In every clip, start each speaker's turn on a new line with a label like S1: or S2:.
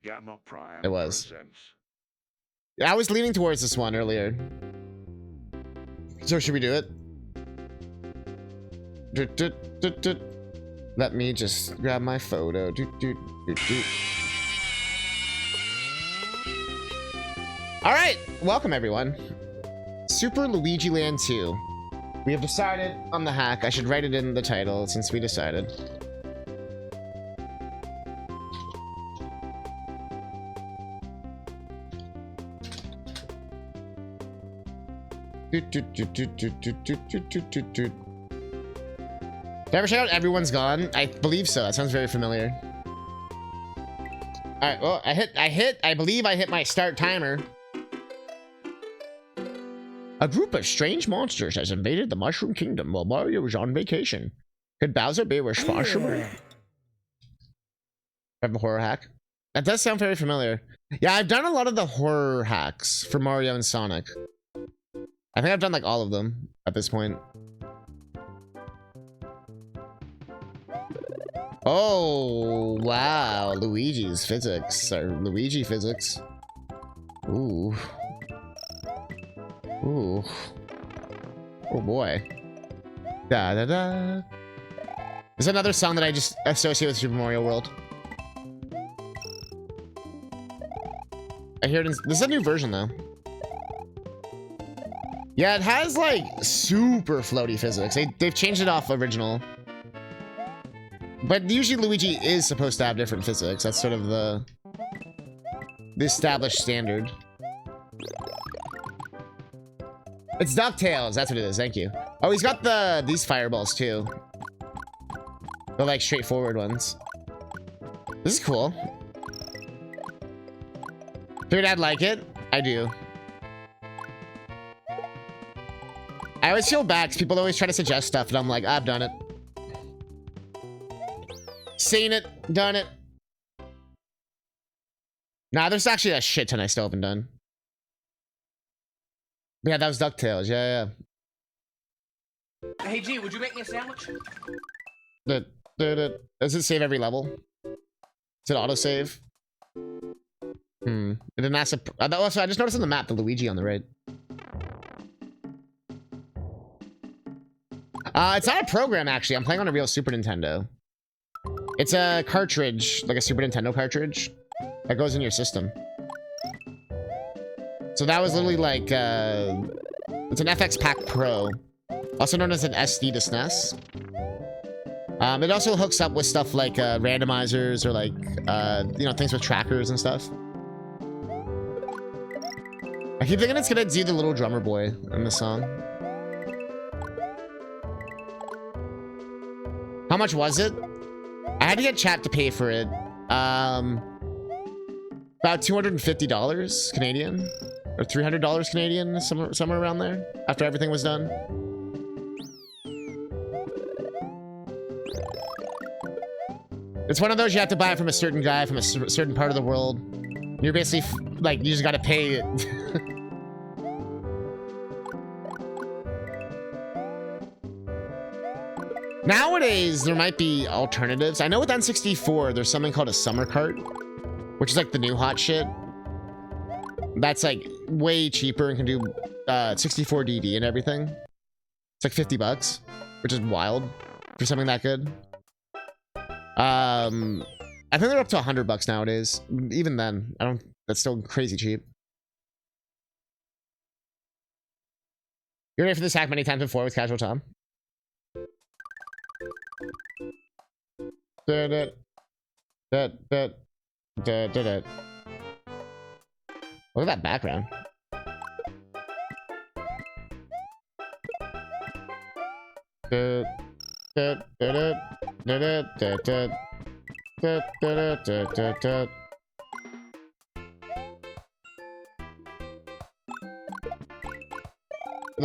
S1: Gamma Prime
S2: It was.
S1: presents.
S2: Yeah, I was leaning towards this one earlier. So should we do it? Let me just grab my photo. All right, welcome everyone. Super Luigi Land 2. We have decided on the hack. I should write it in the title since we decided. Did I ever check out Everyone's Gone? I believe so. That sounds very familiar. All right. Well, I believe I hit my start timer. A group of strange monsters has invaded the Mushroom Kingdom while Mario was on vacation. Could Bowser be responsible? I have a horror hack. That does sound very familiar. Yeah, I've done a lot of the horror hacks for Mario and Sonic. I think I've done like all of them at this point. Oh, wow. Luigi's physics, or Luigi physics. Ooh. Ooh. Oh boy. Da da da. There's another song that I just associate with Super Mario World. I hear it in, this is a new version though. Yeah, it has like super floaty physics. They've changed it off original. But usually Luigi is supposed to have different physics. That's sort of the established standard. It's DuckTales, that's what it is, thank you. Oh, he's got these fireballs too. They're like straightforward ones. This is cool. Figured I'd like it. I do. I always feel bad because people always try to suggest stuff and I'm like, I've done it. Seen it, done it. Nah, there's actually a shit ton I still haven't done. Yeah, that was DuckTales. Yeah,
S3: yeah. Hey, G, would you make me a sandwich?
S2: Does it save every level? Does it autosave? It didn't ask. Also, I just noticed on the map the Luigi on the right. It's not a program actually. I'm playing on a real Super Nintendo. It's a cartridge, like a Super Nintendo cartridge, that goes in your system. So that was literally like, it's an FX Pack Pro, also known as an SD to SNES. It also hooks up with stuff like randomizers or like, you know, things with trackers and stuff. I keep thinking it's gonna do the little drummer boy in the song. How much was it? I had to get chat to pay for it. About $250 Canadian. Or $300 Canadian, somewhere around there, after everything was done. It's one of those you have to buy it from a certain guy from a certain part of the world. You're basically, like, you just gotta pay it. Nowadays, there might be alternatives. I know with N64, there's something called a summer cart, which is like the new hot shit. That's like way cheaper and can do 64 DD and everything. It's like 50 bucks, which is wild for something that good. I think they're up to 100 bucks nowadays. Even then, that's still crazy cheap. You're ready for this hack many times before with Casual Tom? Look at that background. This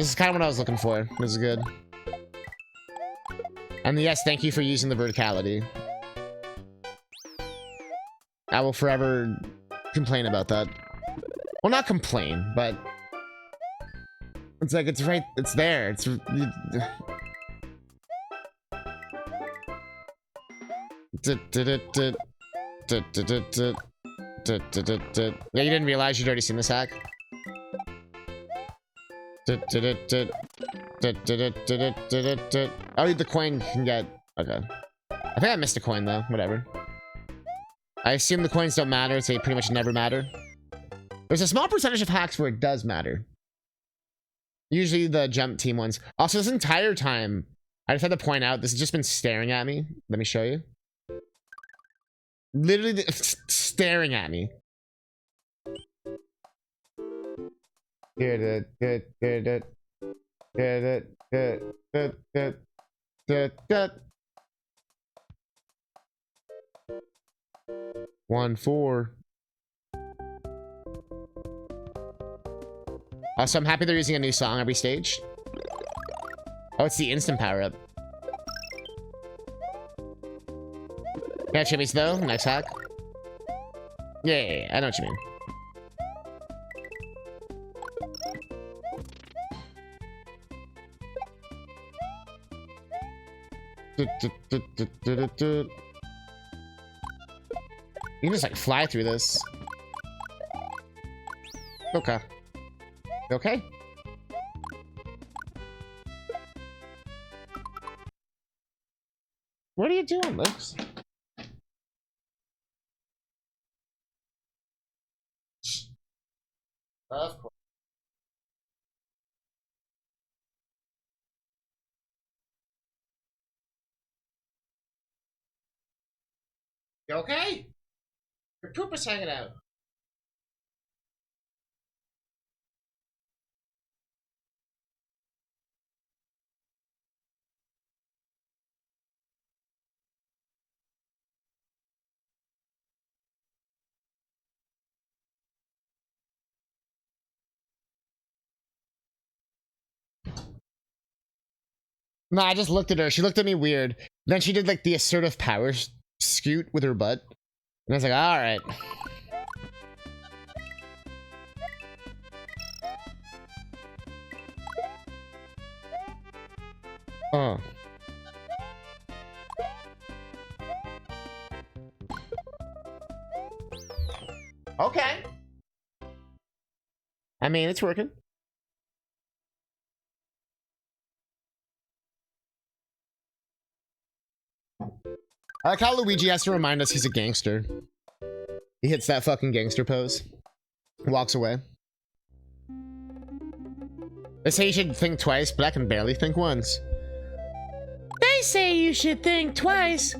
S2: is kind of what I was looking for. This is good. And yes, thank you for using the verticality. I will forever complain about that. Well, not complain, but it's like, it's right, it's there. It's... Yeah, you didn't realize you'd already seen this hack. Oh, the coin can get... Okay. I think I missed a coin, though. Whatever. I assume the coins don't matter, so they pretty much never matter. There's a small percentage of hacks where it does matter. Usually the jump team ones. Also, this entire time, I just had to point out, this has just been staring at me. Let me show you. Literally staring at me. Good. 1-4. Also, I'm happy they're using a new song every stage. Oh, it's the instant power-up. Yeah, chimneys though. Nice hack. Yeah, I know what you mean. You can just like fly through this. Okay. Okay. What are you doing, Lex? Of course. You okay? Your poop is hanging out. No, I just looked at her. She looked at me weird. Then she did like the assertive power scoot with her butt. And I was like, all right. Oh. Okay. I mean, it's working. I like how Luigi has to remind us he's a gangster. He hits that fucking gangster pose. Walks away. They say you should think twice, but I can barely think once. They say you should think twice,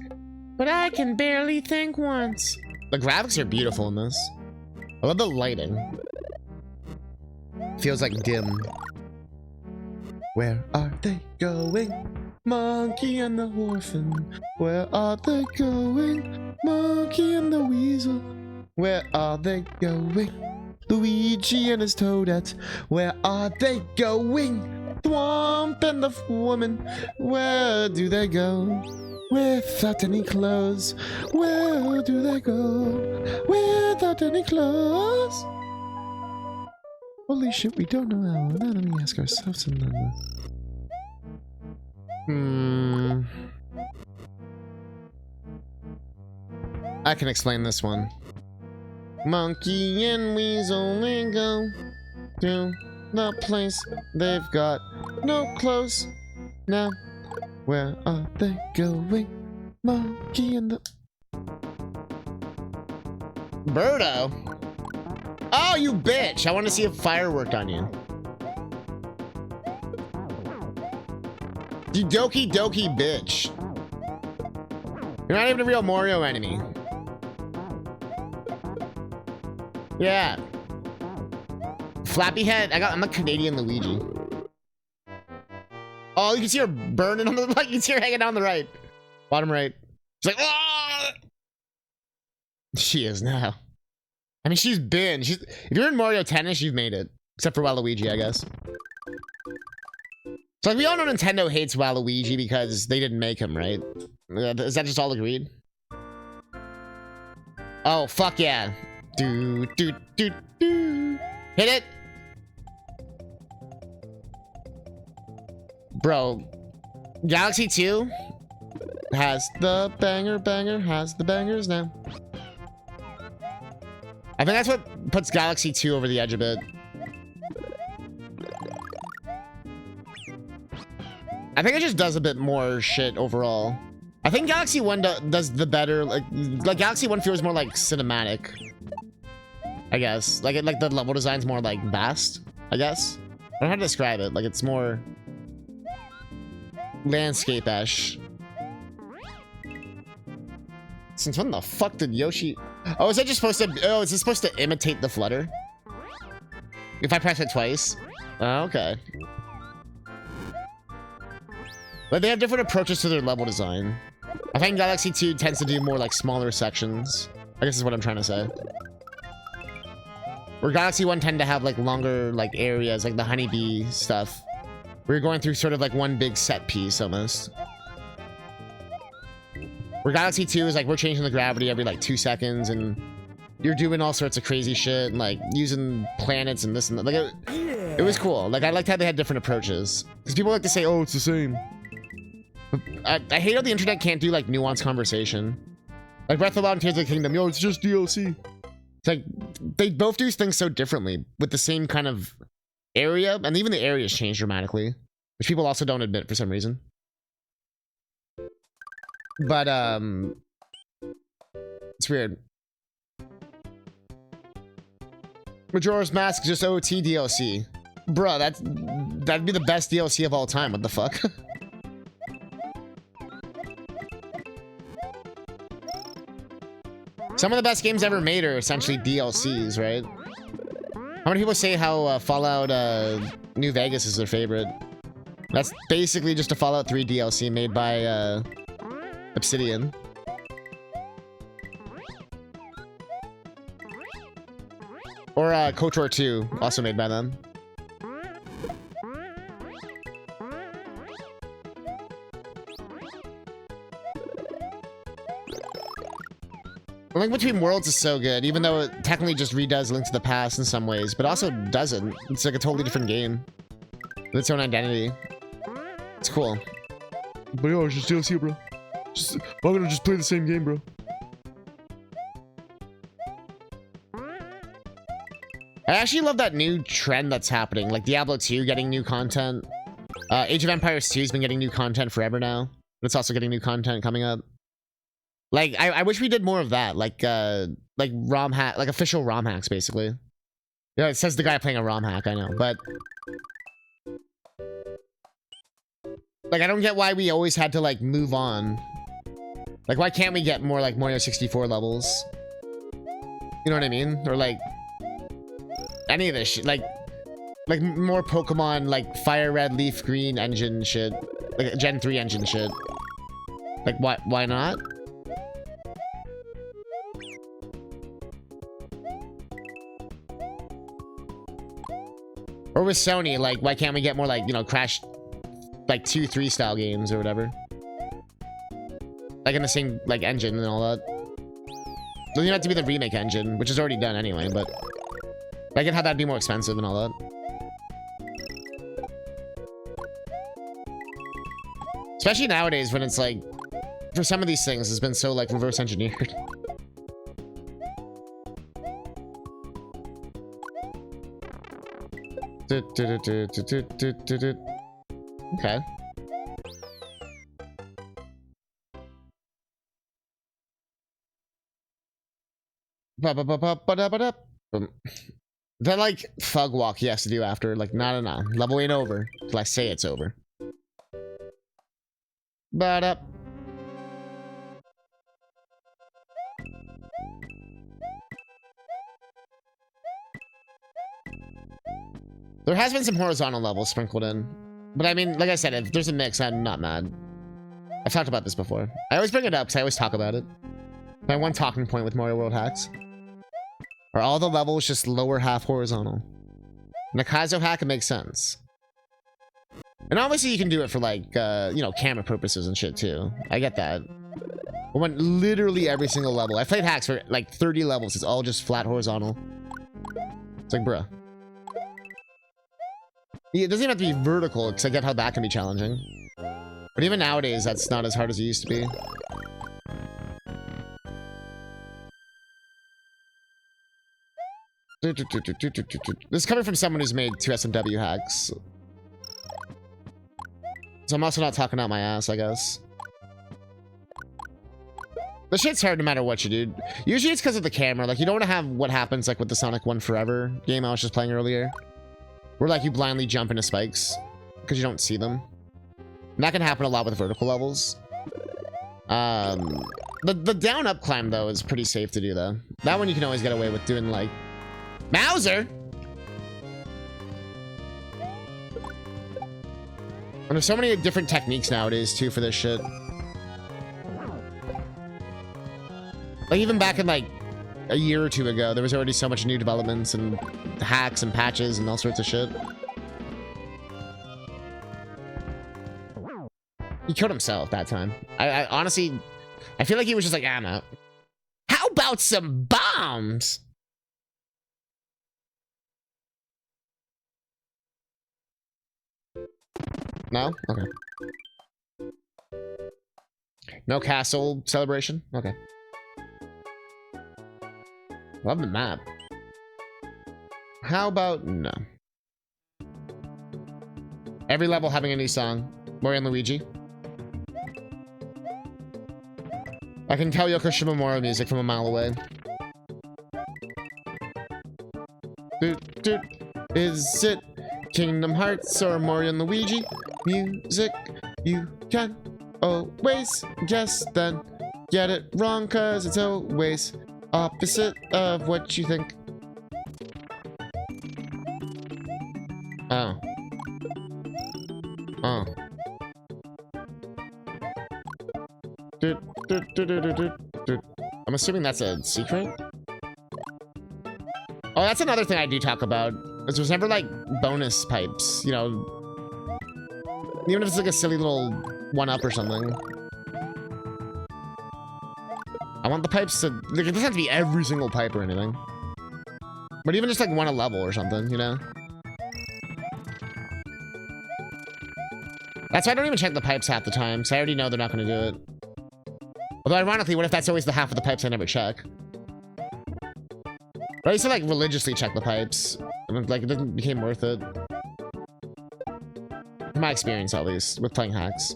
S2: but I can barely think once. The graphics are beautiful in this. I love the lighting. Feels like dim. Where are they going? Monkey and the orphan. Where are they going? Monkey and the weasel. Where are they going? Luigi and his toadettes. Where are they going? Thwomp and the woman. Where do they go? Without any clothes. Where do they go? Without any clothes. Holy shit, we don't know how. Now let me ask ourselves another. I can explain this one. Monkey and weasel, they go to the place they've got no clothes. Now, where are they going? Monkey and the... Birdo? Oh, you bitch! I want to see a firework on you. You doki doki bitch. You're not even a real Mario enemy. Yeah. Flappy head. I'm a Canadian Luigi. Oh, you can see her burning on the right. You can see her hanging on the right. Bottom right. She's like, ah! She is now. I mean, she's been. If you're in Mario Tennis, you've made it. Except for Waluigi, I guess. So, like, we all know Nintendo hates Waluigi because they didn't make him, right? Is that just all agreed? Oh, fuck yeah. Do. Hit it! Bro. Galaxy 2 has the banger, has the bangers now. I think that's what puts Galaxy 2 over the edge a bit. I think it just does a bit more shit overall. I think Galaxy 1 does the better, like Galaxy 1 feels more like cinematic, I guess. Like the level design's more like vast, I guess. I don't know how to describe it. Like it's more landscape-ish. Since when the fuck did Yoshi... Oh, is that just supposed to... Oh, is it supposed to imitate the flutter? If I press it twice? Oh, okay. But they have different approaches to their level design. I think Galaxy 2 tends to do more like smaller sections. I guess is what I'm trying to say. Where Galaxy 1 tend to have like longer like areas, like the honeybee stuff. Where you're going through sort of like one big set piece almost. Where Galaxy 2 is like we're changing the gravity every like 2 seconds and you're doing all sorts of crazy shit and like using planets and this and that. Like it was cool. Like I liked how they had different approaches. Because people like to say, oh, it's the same. I hate how the internet can't do like nuanced conversation. Like Breath of the Wild and Tears of the Kingdom, yo, it's just DLC. It's like they both do things so differently with the same kind of area, and even the areas change dramatically, which people also don't admit for some reason. But it's weird. Majora's Mask just OT DLC, bruh. That'd be the best DLC of all time. What the fuck? Some of the best games ever made are essentially DLCs, right? How many people say how Fallout New Vegas is their favorite? That's basically just a Fallout 3 DLC made by Obsidian. Or KOTOR 2, also made by them. Link Between Worlds is so good, even though it technically just redoes Link to the Past in some ways, but also doesn't. It's like a totally different game with its own identity. It's cool. But yo, it's just DLC, bro. I'm gonna just play the same game, bro. I actually love that new trend that's happening, like Diablo 2 getting new content. Age of Empires 2 has been getting new content forever now, but it's also getting new content coming up. Like, I wish we did more of that, like ROM hack, like official ROM hacks, basically. Yeah, it says the guy playing a ROM hack, I know, but... Like, I don't get why we always had to, like, move on. Like, why can't we get more, like, Mario 64 levels? You know what I mean? Or, like... Any of this shit, like more Pokemon, like Fire Red, Leaf Green engine shit. Like, Gen 3 engine shit. Like, why not? Or with Sony, like, why can't we get more, like, you know, Crash, like, 2, 3 style games or whatever? Like, in the same, like, engine and all that. Doesn't even have to be the remake engine, which is already done anyway, but... I get how that'd be more expensive and all that. Especially nowadays when it's, like... For some of these things, it's been so, like, reverse engineered. Okay. That, like, thug walk he has to do after, like, no. Level ain't over till I say it's over. But up. There has been some horizontal levels sprinkled in. But I mean, like I said, if there's a mix, I'm not mad. I've talked about this before. I always bring it up because I always talk about it. My one talking point with Mario World hacks. Are all the levels just lower half horizontal? In a Kaizo hack, it makes sense. And obviously you can do it for, like, you know, camera purposes and shit too. I get that. But when literally every single level... I played hacks for, like, 30 levels. It's all just flat horizontal. It's like, bruh. Yeah, it doesn't even have to be vertical, because I get how that can be challenging. But even nowadays, that's not as hard as it used to be. This is coming from someone who's made 2 SMW hacks. So I'm also not talking out my ass, I guess. The shit's hard no matter what you do. Usually it's because of the camera. Like, you don't want to have what happens like with the Sonic 1 Forever game I was just playing earlier. Where like you blindly jump into spikes because you don't see them. And that can happen a lot with vertical levels. The down up climb though is pretty safe to do though. That one you can always get away with doing like Mauser. And there's so many different techniques nowadays too for this shit. Like even back in like a year or 2 ago, there was already so much new developments and hacks and patches and all sorts of shit. He killed himself that time. I honestly, I feel like he was just like, ah, no. How about some bombs? No? Okay. No castle celebration? Okay. Love the map. How about no? Every level having a new song. Mario and Luigi. I can tell Yoko Shimomura music from a mile away. Doot, doot. Is it Kingdom Hearts or Mario and Luigi? Music you can always guess, then get it wrong cause it's always opposite of what you think. Oh. Oh. I'm assuming that's a secret? Oh, that's another thing I do talk about. There's never like bonus pipes, you know. Even if it's like a silly little 1-up or something. I want the pipes to, like, it doesn't have to be every single pipe or anything. But even just like one a level or something, you know? That's why I don't even check the pipes half the time, because I already know they're not going to do it. Although ironically, what if that's always the half of the pipes I never check? But I used to like religiously check the pipes. And like it didn't become worth it. In my experience at least, with playing hacks.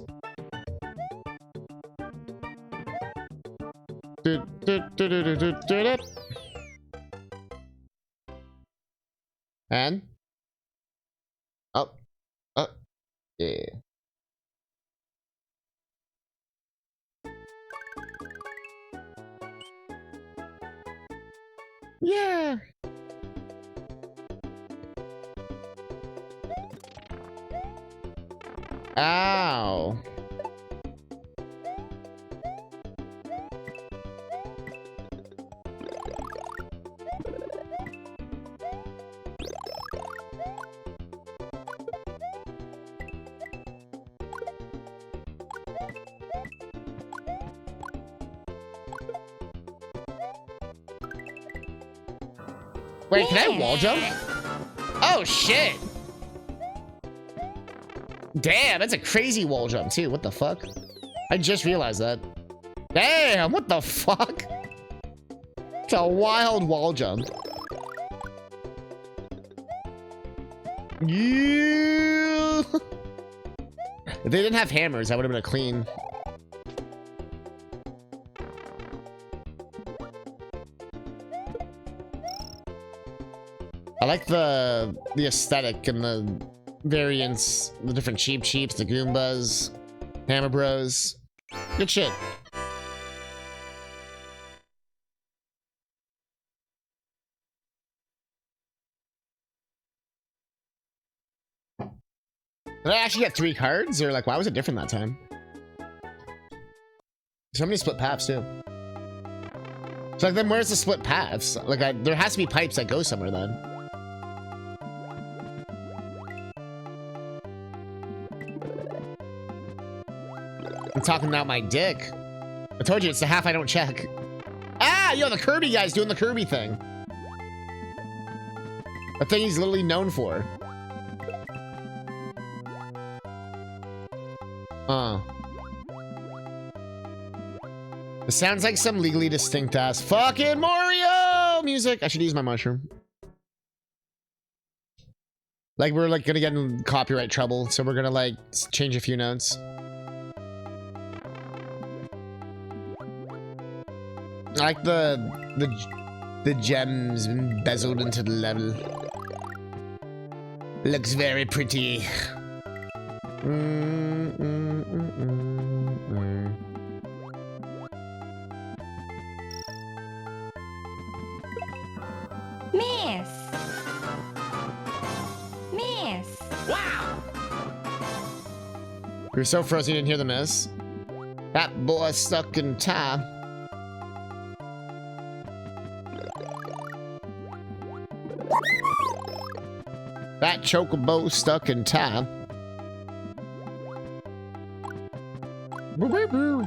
S2: And? Oh. Oh. Yeah. Yeah. Ow. Wait, can I wall jump? Oh, shit. Damn, that's a crazy wall jump, too. What the fuck? I just realized that. Damn, what the fuck? It's a wild wall jump. Yeah. If they didn't have hammers, that would have been a clean. I like the aesthetic and the variants, the different cheeps, the Goombas, Hammer Bros. Good shit. Did I actually get 3 cards? Or like, why was it different that time? So many split paths too. So like, then where's the split paths? Like, there has to be pipes that go somewhere then. I'm talking out my dick. I told you, it's the half I don't check. Ah, yo, the Kirby guy's doing the Kirby thing. A thing he's literally known for. It sounds like some legally distinct ass fucking Mario music. I should use my mushroom. Like, we're like gonna get in copyright trouble, so we're gonna like change a few notes. I like the gems bezeled into the level. Looks very pretty.
S1: Miss. Miss.
S3: Wow!
S2: You're so frozen you didn't hear the miss. That boy stuck in time. That chocobo stuck in time. Woo woo woo.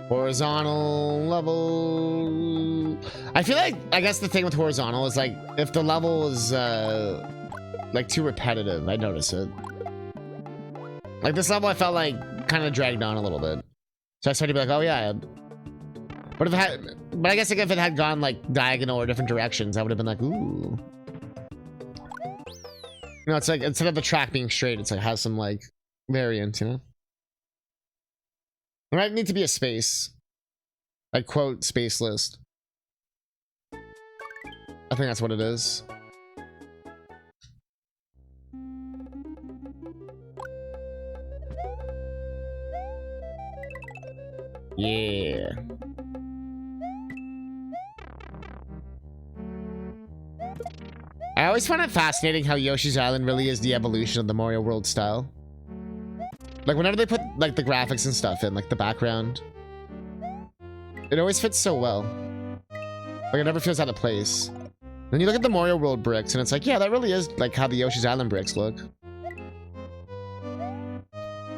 S2: Horizontal level. I feel like, I guess the thing with horizontal is like, if the level is like too repetitive, I notice it. Like this level I felt like kind of dragged on a little bit. So I started to be like, oh yeah. But if it had, but I guess like if it had gone like diagonal or different directions, I would have been like, ooh. You know, it's like, instead of the track being straight, it's like has some like variance, you know? There might need to be a space. Like, quote, space list. I think that's what it is. Yeah. I always find it fascinating how Yoshi's Island really is the evolution of the Mario World style. Like, whenever they put, like, the graphics and stuff in, like, the background, it always fits so well. Like, it never feels out of place. Then you look at the Mario World bricks, and it's like, yeah, that really is, like, how the Yoshi's Island bricks look.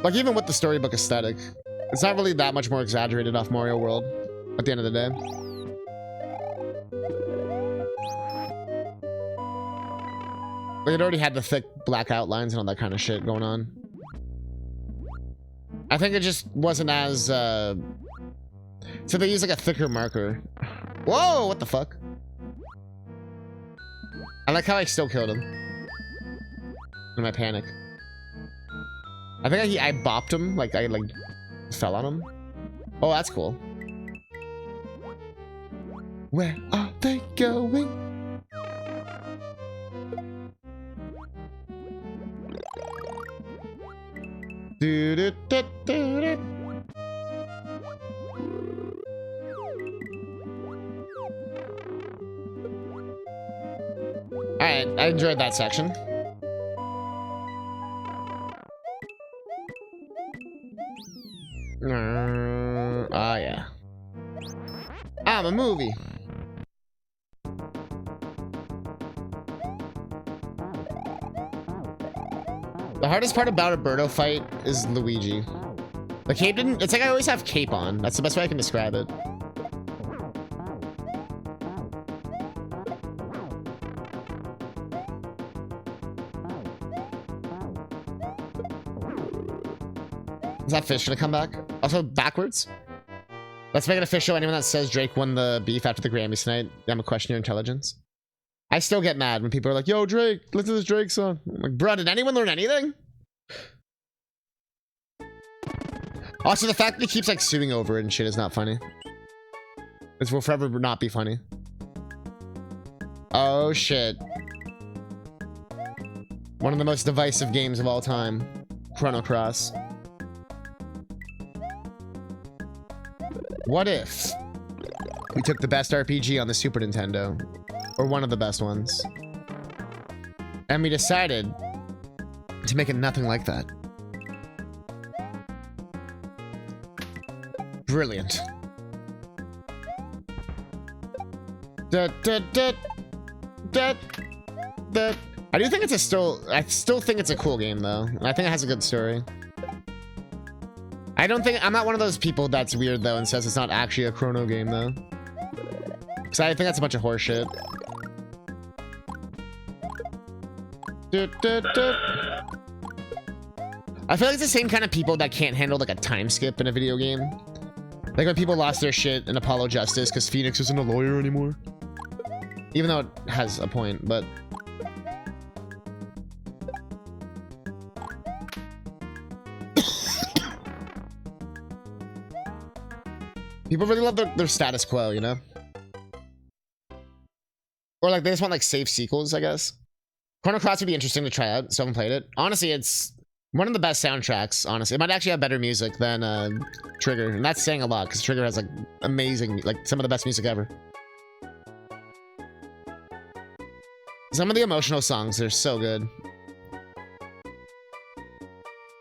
S2: Like, even with the storybook aesthetic, it's not really that much more exaggerated off Mario World, at the end of the day. Like, it already had the thick black outlines and all that kind of shit going on. I think it just wasn't as, so they use like a thicker marker. Whoa, what the fuck? I like how I still killed him. In my panic. I think I bopped him, like I like fell on him. Oh, that's cool. Where are they going? Do, do, do, do, do. Alright, I enjoyed that section. Oh yeah. I'm a movie. The hardest part about a Birdo fight is Luigi. The cape didn't... It's like I always have cape on. That's the best way I can describe it. Is that fish gonna come back? Also, backwards? Let's make it official. Anyone that says Drake won the beef after the Grammys tonight, I'm gonna question your intelligence. I still get mad when people are like, yo, Drake, listen to this Drake song. I'm like, bro, did anyone learn anything? Also, the fact that he keeps like suing over it and shit is not funny. This will forever not be funny. Oh shit. One of the most divisive games of all time. Chrono Cross. What if we took the best RPG on the Super Nintendo, or one of the best ones, and we decided to make it nothing like that? Brilliant. Da, da, da, da, da. I do think it's I still think it's a cool game though. I think it has a good story. I'm not one of those people that's weird though and says it's not actually a Chrono game though. Cause I think that's a bunch of horseshit. I feel like it's the same kind of people that can't handle like a time skip in a video game. Like when people lost their shit in Apollo Justice because Phoenix isn't a lawyer anymore. Even though it has a point, but... People really love their status quo, you know? Or like they just want like safe sequels, I guess. Chrono Cross would be interesting to try out. Still haven't played it. Honestly, it's one of the best soundtracks, honestly. It might actually have better music than Trigger. And that's saying a lot, because Trigger has like amazing, like some of the best music ever. Some of the emotional songs, they're so good.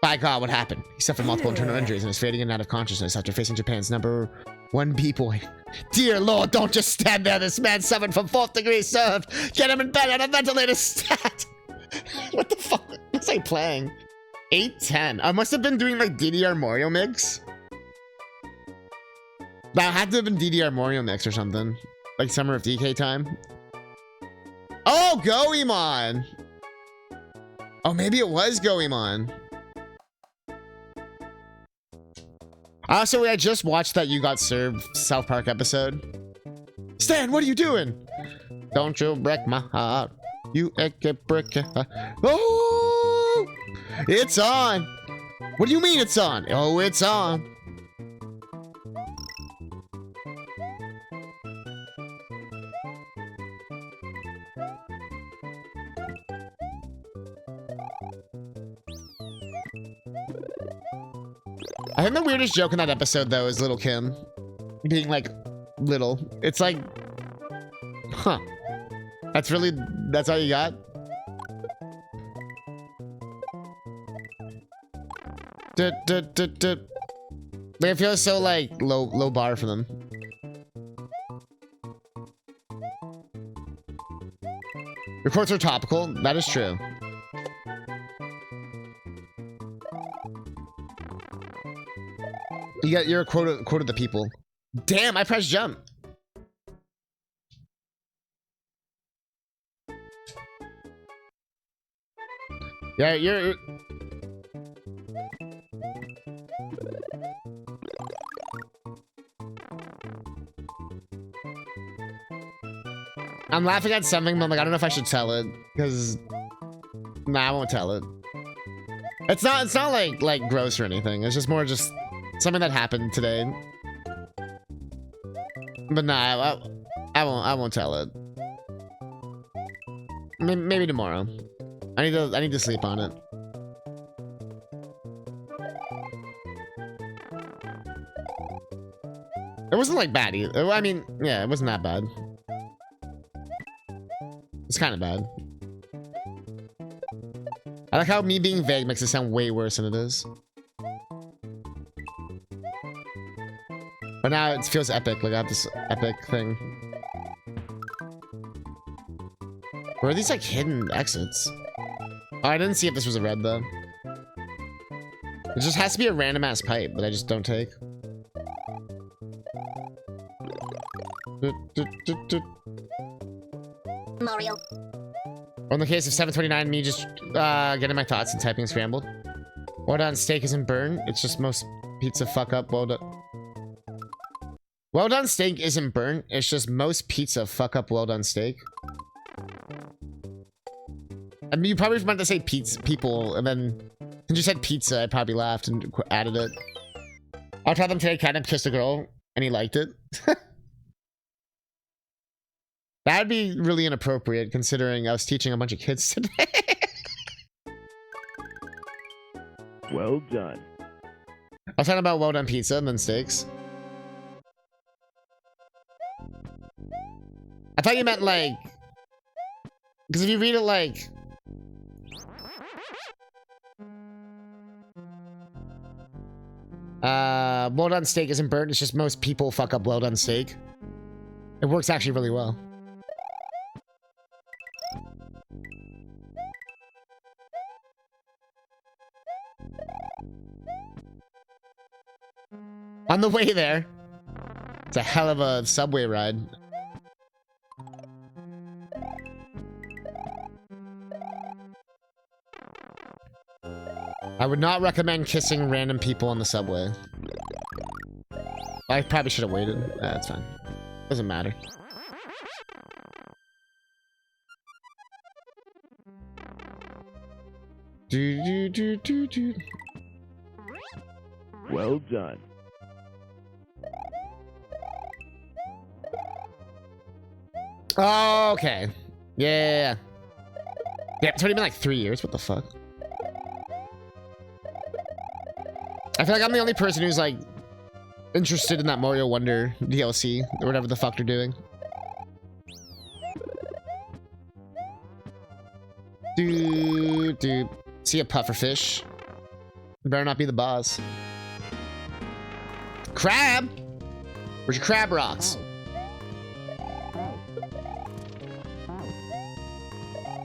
S2: By God, what happened? He suffered multiple internal injuries and is fading in and out of consciousness after facing Japan's #1 B-boy. Dear Lord, don't just stand there. This man suffered from 4th degree served. Get him in bed on a ventilator stat. What the fuck was I playing? 810. I must have been doing like DDR Mario Mix. That had to have been DDR Mario Mix or something. Like Summer of DK time. Oh, Goemon. Oh, maybe it was Goemon. Also, I just watched that You Got Served South Park episode. Stan, what are you doing? Don't you break my heart. You break your heart. Oh, it's on. What do you mean it's on? Oh, it's on. I think the weirdest joke in that episode, though, is Little Kim being like little. It's like, huh? That's all you got? Like, it feels so like low bar for them. Your quotes are topical. That is true. You're a quote of the people. Damn, I pressed jump. Yeah, you're... I'm laughing at something, but I'm like, I don't know if I should tell it, because... Nah, I won't tell it. It's not like gross or anything. It's just more just something that happened today. But nah, I won't tell it. Maybe tomorrow. I need to sleep on it. It wasn't like bad either. I mean, yeah, it wasn't that bad. It's kind of bad. I like how me being vague makes it sound way worse than it is. But now it feels epic. Like I have this epic thing. Where are these like hidden exits? Oh, I didn't see if this was a red though. It just has to be a random ass pipe that I just don't take.
S4: Mario.
S2: Or in the case of 729, me just getting my thoughts and typing scrambled. Well done, steak isn't burned. It's just most pizza fuck up. Well done. Well done steak isn't burnt. It's just most pizza fuck up well done steak. I mean, you probably meant to say pizza people, and then since you said pizza, I probably laughed and added it. I'll try them today. Catnip kissed a girl, and he liked it. That'd be really inappropriate, considering I was teaching a bunch of kids today.
S5: Well done.
S2: I was talking about well done pizza and then steaks. I thought you meant like... Because if you read it like... well done steak isn't burnt, it's just most people fuck up well done steak. It works actually really well. On the way there. It's a hell of a subway ride. I would not recommend kissing random people on the subway. I probably should have waited. That's fine. Doesn't matter. Do.
S5: Well done.
S2: Oh, okay. Yeah. Yeah, it's already been like 3 years. What the fuck? I feel like I'm the only person who's like interested in that Mario Wonder DLC or whatever the fuck they're doing. Do. See a pufferfish. Better not be the boss. Crab? Where's your crab rocks?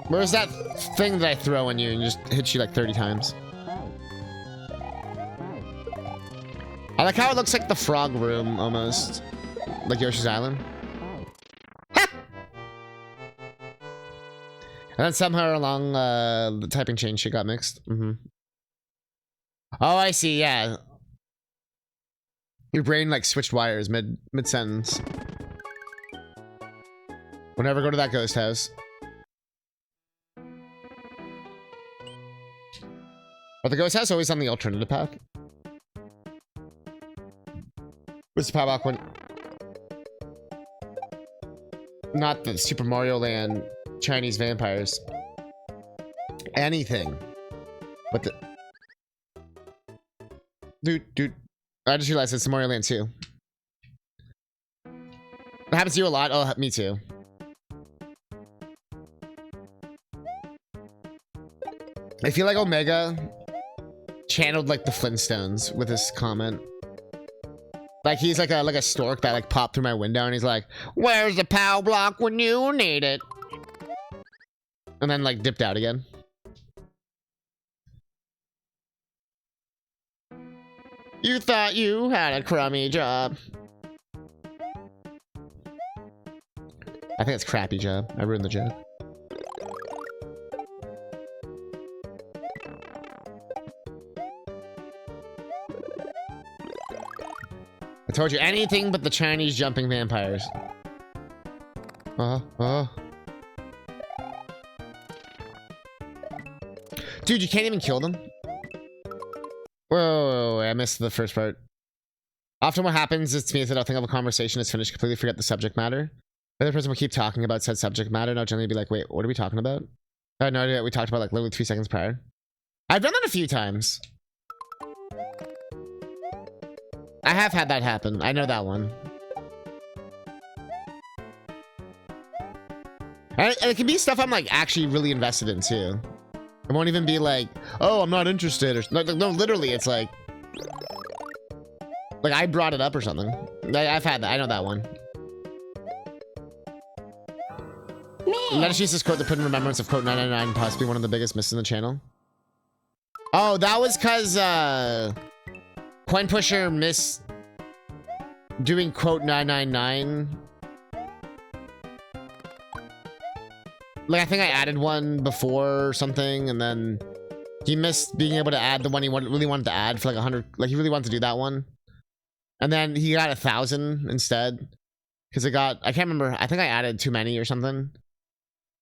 S2: Where's that thing that I throw on you and just hits you like 30 times? I like how it looks like the frog room almost. Like Yoshi's Island. Ha! And then somehow along the typing chain shit got mixed. Oh, I see, yeah. Your brain like switched wires mid-sentence. We'll never go to that ghost house. But the ghost house always on the alternative path. What's the power one? Not the Super Mario Land Chinese vampires. Anything. But the... Dude. I just realized it's Mario Land 2. It happens to you a lot. Oh, me too. I feel like Omega channeled like the Flintstones with this comment. Like he's like a stork that like popped through my window and he's like, "Where's the power block when you need it?" And then like dipped out again. You thought you had a crummy job. I think it's crappy job. I ruined the joke. I told you anything but the Chinese jumping vampires. Dude, you can't even kill them? Whoa, I missed the first part. Often what happens is to me is that I'll think of a conversation is finished, completely forget the subject matter. The other person will keep talking about said subject matter, and I'll generally be like, wait, what are we talking about? I had no idea what we talked about like literally 3 seconds prior. I've done that a few times. I have had that happen. I know that one. And it can be stuff I'm like actually really invested in too. It won't even be like, oh, I'm not interested, or no, literally, it's like I brought it up or something. I've had that. I know that one. Let us use this quote to put in remembrance of quote 999, possibly one of the biggest misses in the channel. Oh, that was because Coin Pusher missed doing quote 999. Like, I think I added one before or something, and then he missed being able to add the one he really wanted to add for like 100. Like, he really wanted to do that one. And then he got 1,000 instead. Because it got, I can't remember, I think I added too many or something.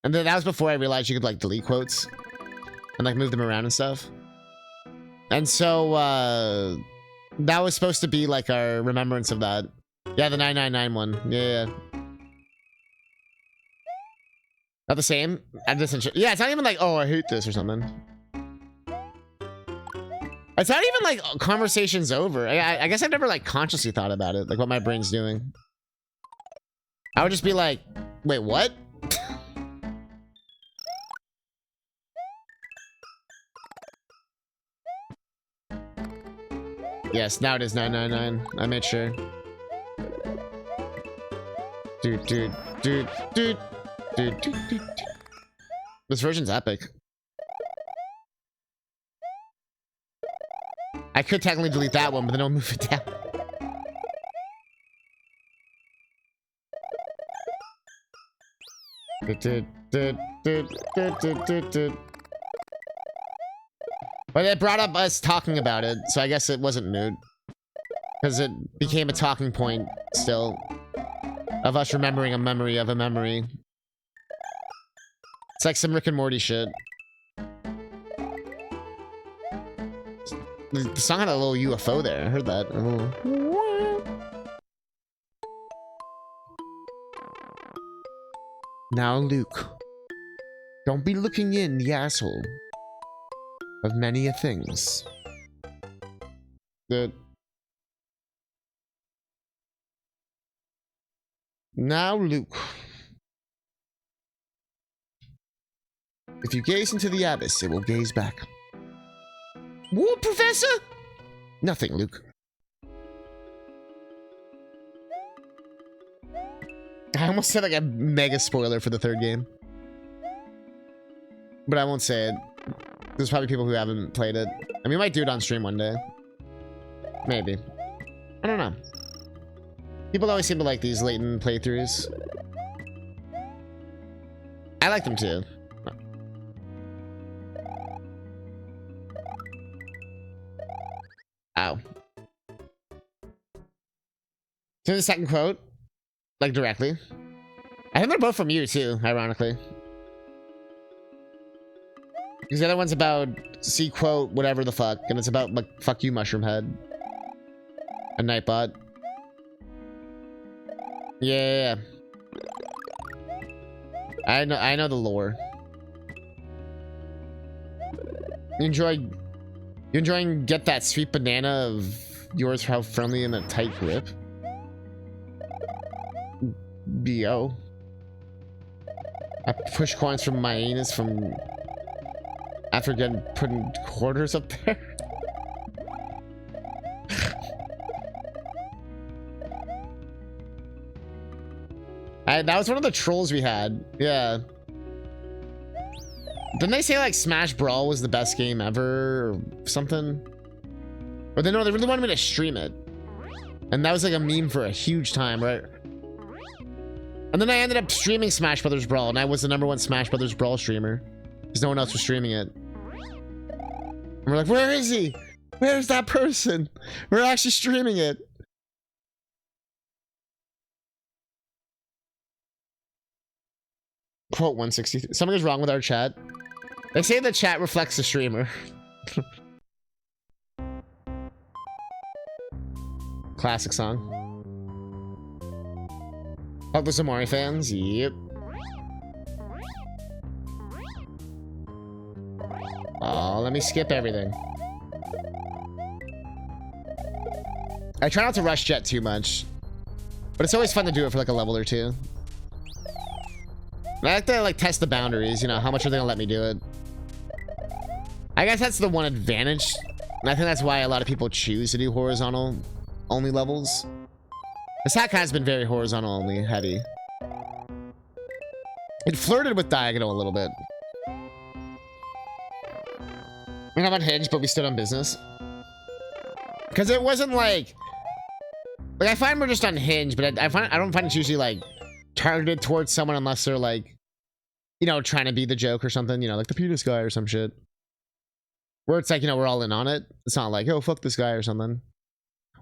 S2: And then that was before I realized you could like delete quotes and like move them around and stuff. And so, that was supposed to be like our remembrance of that. Yeah, the 999 one. Yeah. Not the same? Yeah, it's not even like, oh, I hate this or something. It's not even like conversation's over. I guess I've never like consciously thought about it, like what my brain's doing. I would just be like, wait, what? Yes, now it is 999. I made sure. Dude. This version's epic. I could technically delete that one, but then I'll move it down. But it brought up us talking about it, so I guess it wasn't moot. Because it became a talking point still of us remembering a memory of a memory. It's like some Rick and Morty shit. The song had a little UFO there. I heard that. A little... Now, Luke, don't be looking in the asshole of many a things. Good. Now, Luke, if you gaze into the abyss, it will gaze back. What, Professor? Nothing, Luke. I almost said like a mega spoiler for the third game. But I won't say it. There's probably people who haven't played it. And we might do it on stream one day. Maybe. I don't know. People always seem to like these Layton playthroughs. I like them too. Ow. Here's the second quote. Like, directly. I think they're both from you, too, ironically. Because the other one's about C quote, whatever the fuck. And it's about, like, fuck you, Mushroom Head. A Nightbot. Yeah. I know the lore. You enjoying Get That Sweet Banana of yours for how friendly and a tight grip? B.O. I push coins from my anus from after getting putting quarters up there. That was one of the trolls we had. Yeah. Didn't they say like Smash Brawl was the best game ever or something? Or they really wanted me to stream it. And that was like a meme for a huge time, right? And then I ended up streaming Smash Brothers Brawl, and I was the #1 Smash Brothers Brawl streamer. Because no one else was streaming it. And we're like, where is he? Where's that person? We're actually streaming it. Quote 163. Something is wrong with our chat. They say the chat reflects the streamer. Classic song. Fuck the Samari fans? Yep. Oh, let me skip everything. I try not to rush Jet too much. But it's always fun to do it for like a level or two. And I like to like test the boundaries, you know, how much are they gonna let me do it? I guess that's the one advantage. And I think that's why a lot of people choose to do horizontal only levels. This hack has been very horizontal only heavy. It flirted with diagonal a little bit. We're not unhinged, but we stood on business. Because it wasn't like I find we're just unhinged, but I don't find it's usually like targeted towards someone unless they're like, you know, trying to be the joke or something, you know, like the penis guy or some shit. Where it's like, you know, we're all in on it. It's not like, yo, fuck this guy or something.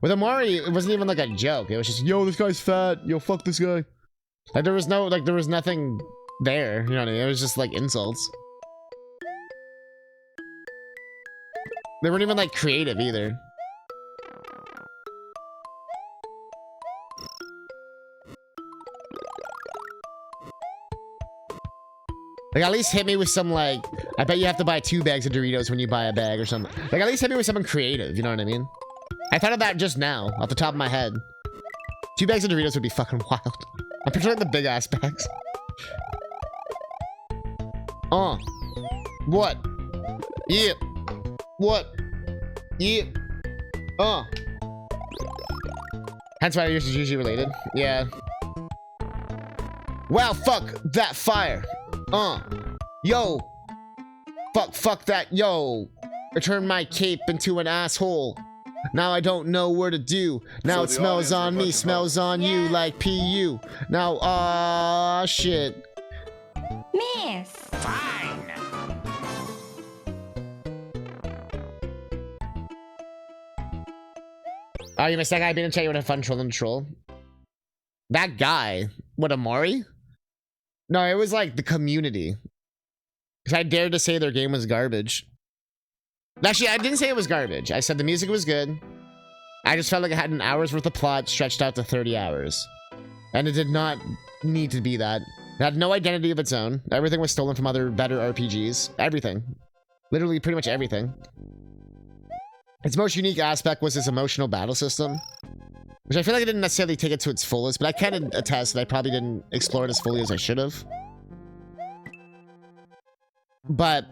S2: With Amari, it wasn't even like a joke. It was just, yo, this guy's fat. Yo, fuck this guy. Like, there was nothing there. You know what I mean? It was just like insults. They weren't even like creative either. Like, at least hit me with some, like, I bet you have to buy 2 bags of Doritos when you buy a bag or something. Like, at least hit me with something creative, you know what I mean? I thought of that just now, off the top of my head. 2 bags of Doritos would be fucking wild. I'm picturing the big ass bags. What? Yeah. What? Yeah. Hence why yours is usually related. Yeah. Wow, fuck that fire. Yo. Fuck that, yo. I turned my cape into an asshole. Now I don't know where to do. Now so it smells on me, smells on you like PU. Now, shit.
S1: Miss.
S3: Fine.
S2: Oh, you missed that guy being in chat. You would have fun trolling the troll. That guy. What, Amari? No, it was like the community. Because I dared to say their game was garbage. Actually, I didn't say it was garbage. I said the music was good. I just felt like it had an hour's worth of plot stretched out to 30 hours. And it did not need to be that. It had no identity of its own. Everything was stolen from other better RPGs. Everything. Literally pretty much everything. Its most unique aspect was its emotional battle system. Which I feel like I didn't necessarily take it to its fullest, but I can attest that I probably didn't explore it as fully as I should have. But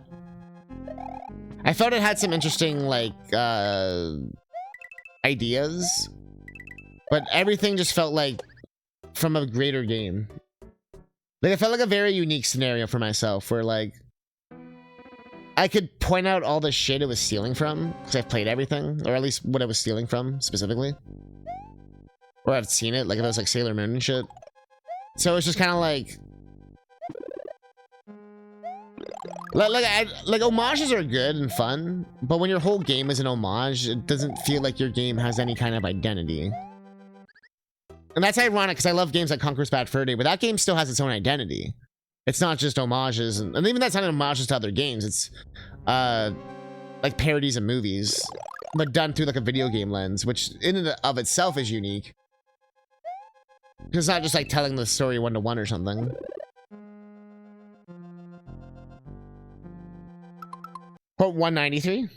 S2: I felt it had some interesting, like, ideas. But everything just felt like from a greater game. Like, it felt like a very unique scenario for myself where, like, I could point out all the shit it was stealing from, because I've played everything, or at least what it was stealing from, specifically. Or I've seen it, like if it was like Sailor Moon and shit. So it's just kind of like... Like, homages are good and fun, but when your whole game is an homage, it doesn't feel like your game has any kind of identity. And that's ironic, because I love games like Conquer's Bad Fur Day, but that game still has its own identity. It's not just homages, and even that's not homages to other games. It's, like parodies of movies, but done through like a video game lens, which in and of itself is unique. It's not just like telling the story one-to-one or something. Quote 193.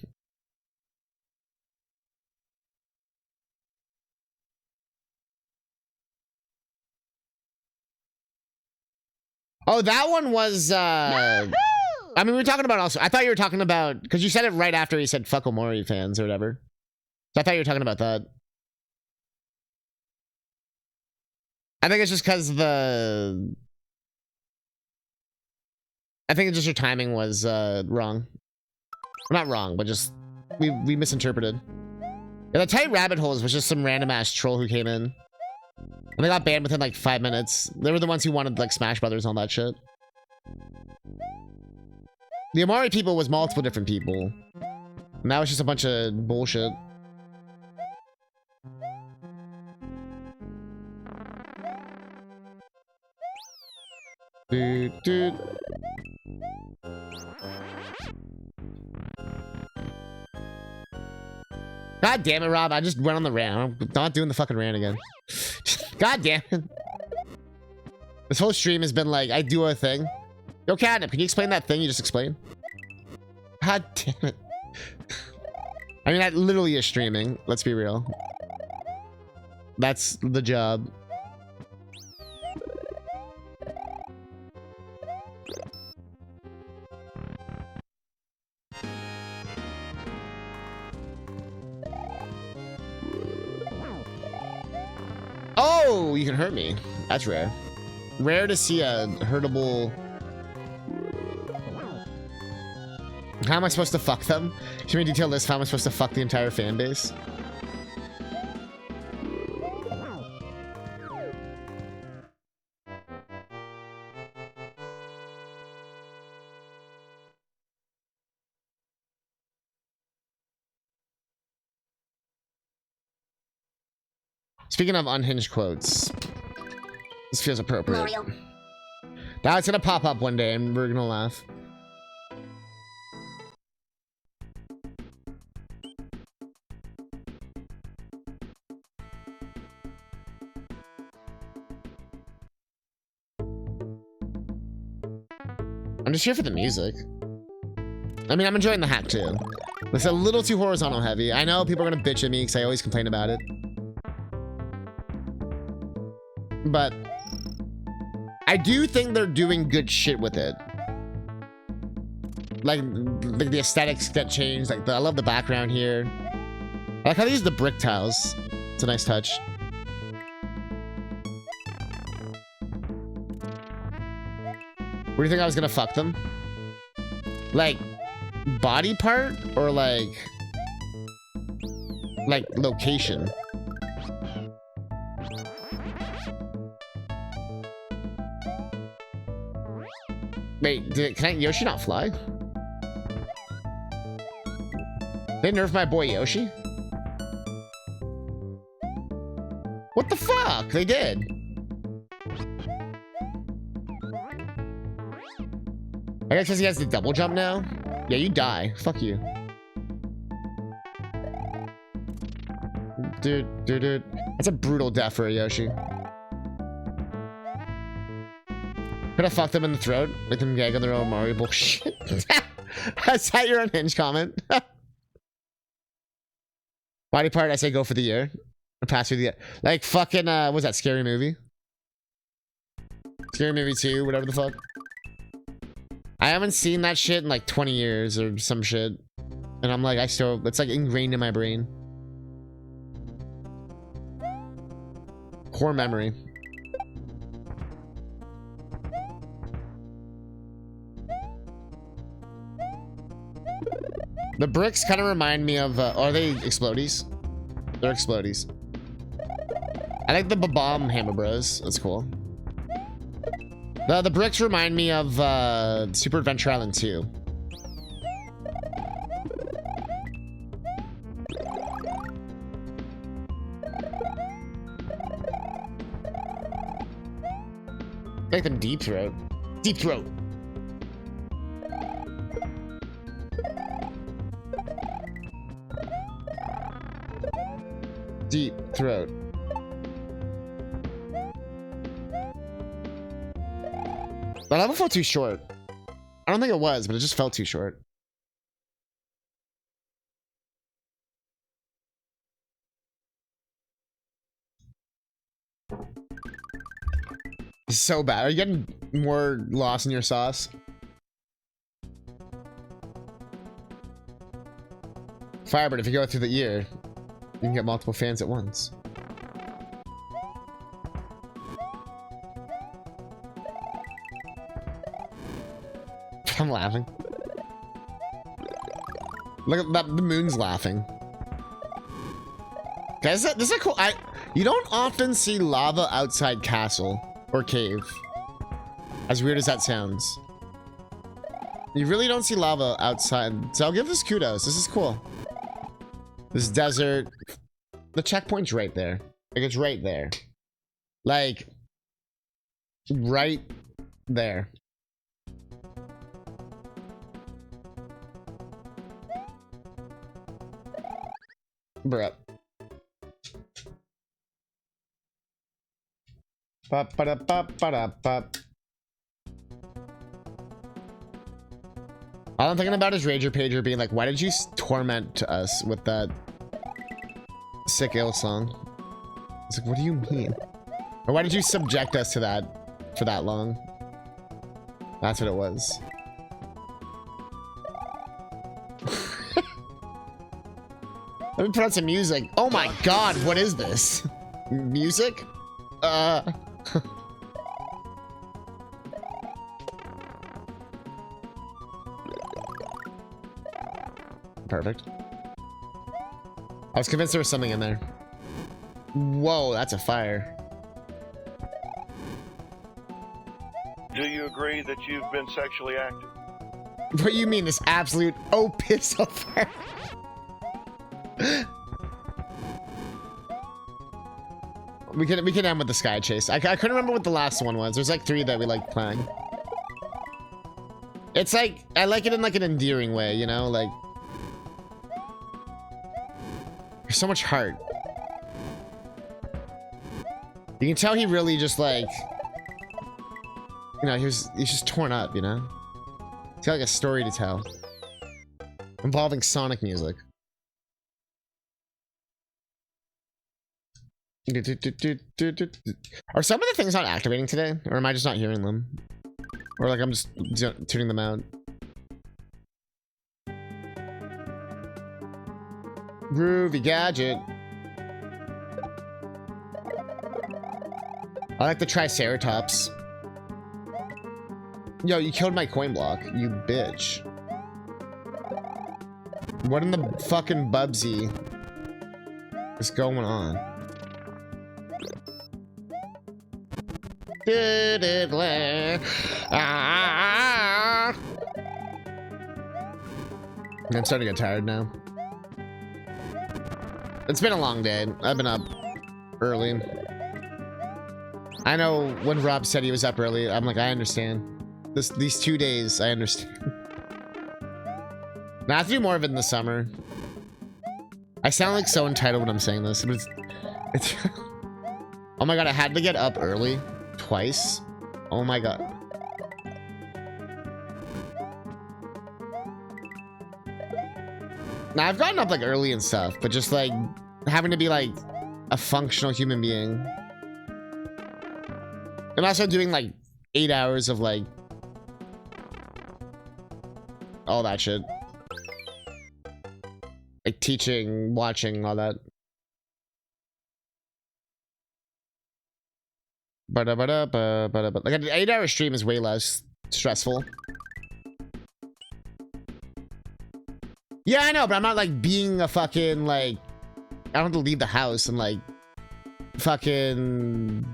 S2: Oh, that one was, I mean, we were talking about also, I thought you were talking about, because you said it right after he said fuck Omori fans or whatever. So I thought you were talking about that. I think it's just because I think it's just your timing was, wrong. Not wrong, but just, we misinterpreted. Yeah, the tight rabbit holes was just some random ass troll who came in. And they got banned within like 5 minutes. They were the ones who wanted like Smash Brothers and all that shit. The Amari people was multiple different people. Now it's just a bunch of bullshit. Dude. God damn it, Rob. I just went on the rant. I'm not doing the fucking rant again. God damn it. This whole stream has been like, I do a thing. Yo, Catnip, can you explain that thing you just explained? God damn it. I mean, that literally is streaming. Let's be real. That's the job. Oh, you can hurt me. That's rare. Rare to see a hurtable... How am I supposed to fuck them? Should we detail this? How am I supposed to fuck the entire fan base? Speaking of unhinged quotes, this feels appropriate.
S1: Mario.
S2: Now it's gonna pop up one day and we're gonna laugh. I'm just here for the music. I mean, I'm enjoying the hack too. It's a little too horizontal heavy. I know people are gonna bitch at me because I always complain about it. But I do think they're doing good shit with it. Like the aesthetics get changed. Like I love the background here. I like how they use the brick tiles. It's a nice touch. Where do you think I was gonna fuck them? Like body part or like location? Wait, can Yoshi not fly? They nerfed my boy Yoshi? What the fuck? They did. I guess he has the double jump now. Yeah, you die. Fuck you. Dude. That's a brutal death for a Yoshi. Could have fucked them in the throat. Make them gag on their own Mario bullshit. Is that your unhinged comment? Body part, I say go for the year. Or pass through the year. Like fucking, what was that, Scary Movie? Scary Movie 2, whatever the fuck. I haven't seen that shit in like 20 years or some shit. And I'm like, it's like ingrained in my brain. Core memory. The bricks kind of remind me of, are they explodies? They're explodies. I like the bomb hammer bros. That's cool. The bricks remind me of Super Adventure Island 2. Make them deep throat. Deep throat. Deep throat. That level felt too short. I don't think it was, but it just felt too short. So bad. Are you getting more lost in your sauce? Firebird, if you go through the ear, you can get multiple fans at once. I'm laughing. Look at that, the moon's laughing. Guys, this is a cool. You don't often see lava outside castle or cave. As weird as that sounds. You really don't see lava outside. So I'll give this kudos. This is cool. This desert. The checkpoint's right there. Like, it's right there. Like, right there. Bruh. All I'm thinking about is Rager Pager being like, why did you torment us with that sick ill song? It's like, what do you mean? Or why did you subject us to that for that long? That's what it was. Let me put on some music. Oh my god, what is this? Music? Perfect. I was convinced there was something in there. Whoa, that's a fire.
S4: Do you agree that you've been sexually active?
S2: What do you mean, this absolute piss of fire? We can end with the sky chase. I couldn't remember what the last one was. There's like 3 that we like playing. It's like, I like it in like an endearing way, you know? Like, there's so much heart. You can tell he really just like, you know, he's just torn up, you know? He's got like a story to tell. Involving Sonic music. Are some of the things not activating today? Or am I just not hearing them? Or like I'm just tuning them out? Groovy gadget. I like the Triceratops. Yo, you killed my coin block, you bitch. What in the fucking Bubsy is going on? I'm starting to get tired now. It's been a long day. I've been up early. I know when Rob said he was up early, I'm like, I understand. These 2 days, I understand. Now I have to do more of it in the summer. I sound like so entitled when I'm saying this, but it's oh my god, I had to get up early twice. Oh my god. Now I've gotten up like early and stuff, but just like having to be like a functional human being. And also doing like 8 hours of like all that shit. Like teaching, watching, all that. Like an 8-hour stream is way less stressful. Yeah, I know, but I'm not like being a fucking like, I don't have to leave the house and like fucking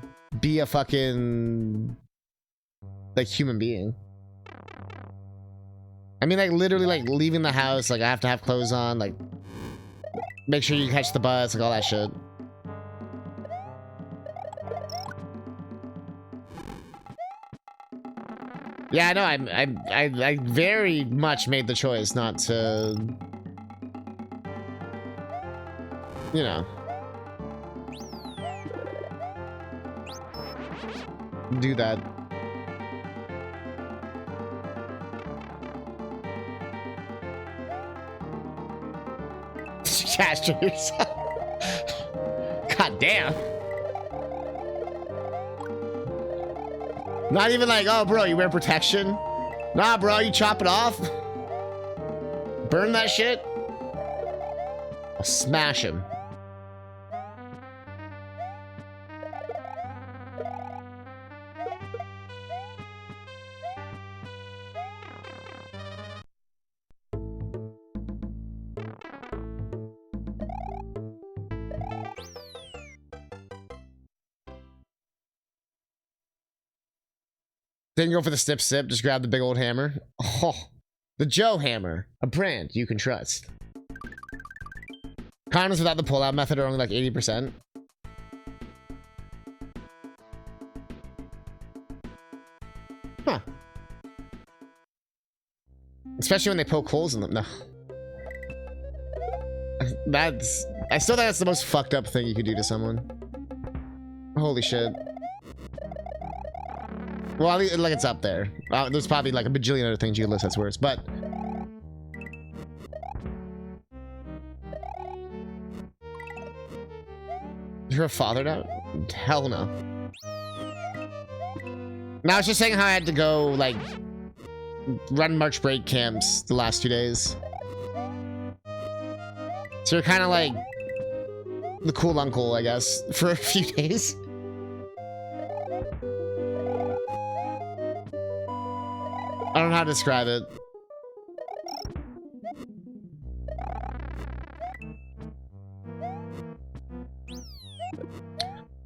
S2: be a fucking like human being. I mean, like literally like leaving the house, like I have to have clothes on, like make sure you catch the bus, like all that shit. Yeah, I know. I very much made the choice not to, you know, do that. Castrate yourself. God damn. Not even like, oh, bro, you wear protection? Nah, bro, you chop it off. Burn that shit. I'll smash him. Didn't go for the snip sip, just grab the big old hammer. Oh, the Joe hammer, a brand you can trust. Condoms without the pull-out method are only like 80%. Huh. Especially when they poke holes in them. No. I still think that's the most fucked up thing you could do to someone. Holy shit. Well, like it's up there. There's probably like a bajillion other things you could list that's worse, but you're a father now? Hell no. Now I was just saying how I had to go like run March break camps the last 2 days. So you're kind of like the cool uncle, I guess, for a few days. I don't know how to describe it.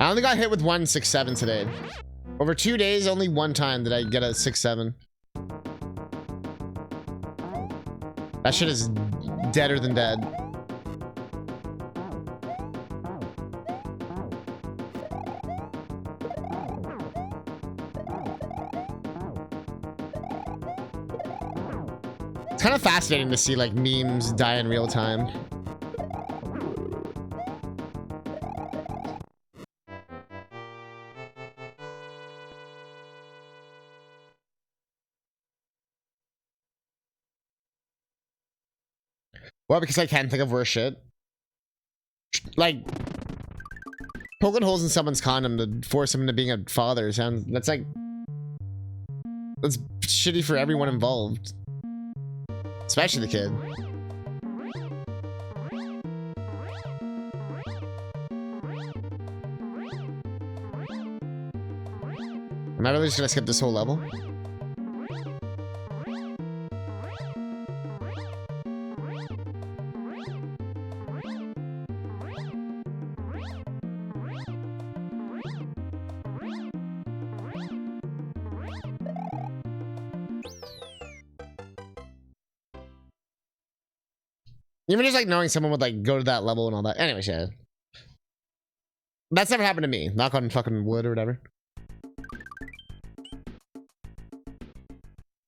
S2: I only got hit with 167 today. Over 2 days, only one time did I get a 67. That shit is deader than dead. It's kind of fascinating to see like memes die in real time. Well, because I can't think of worse shit. Like poking holes in someone's condom to force him into being a father sounds, that's shitty for everyone involved. Especially the kid. Am I really just gonna skip this whole level? Even just like knowing someone would like go to that level and all that. Anyways, yeah. That's never happened to me. Knock on fucking wood or whatever.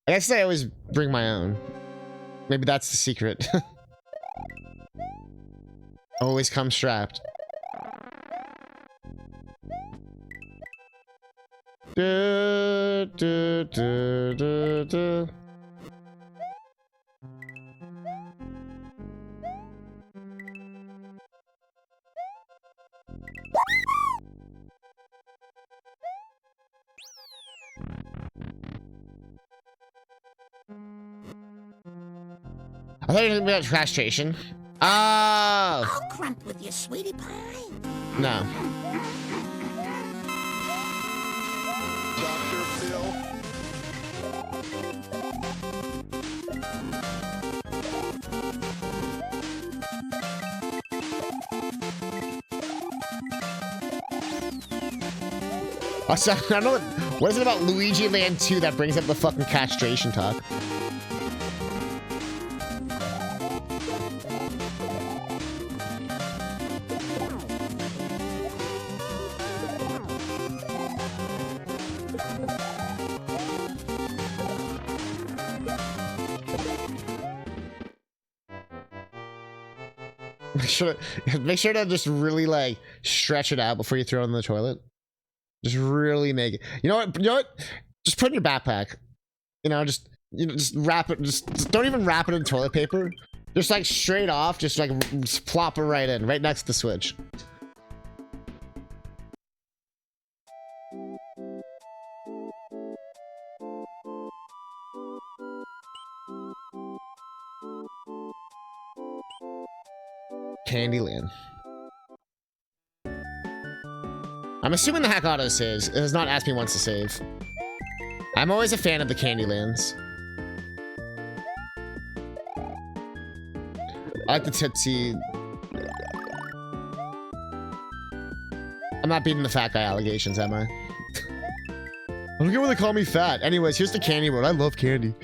S2: I guess I always bring my own. Maybe that's the secret. Always come strapped. Du, du, du, du, du. I thought you were talking about castration. Oh!
S6: I'll crump with you, sweetie pie.
S2: No.
S4: Dr. Phil.
S2: Also, I don't know what is it about Luigi Land 2 that brings up the fucking castration talk? Make sure to just really like stretch it out before you throw it in the toilet. Just really make it. You know what? You know what? Just put it in your backpack. You know, just wrap it. Just don't even wrap it in toilet paper. Just like straight off. Just like just plop it right in, right next to the switch. Candyland. I'm assuming the hack auto saves. It has not asked me once to save. I'm always a fan of the Candylands. I like the Tootsie. I'm not beating the fat guy allegations, am I? I don't get why they call me fat. Anyways, here's the candy world. I love candy.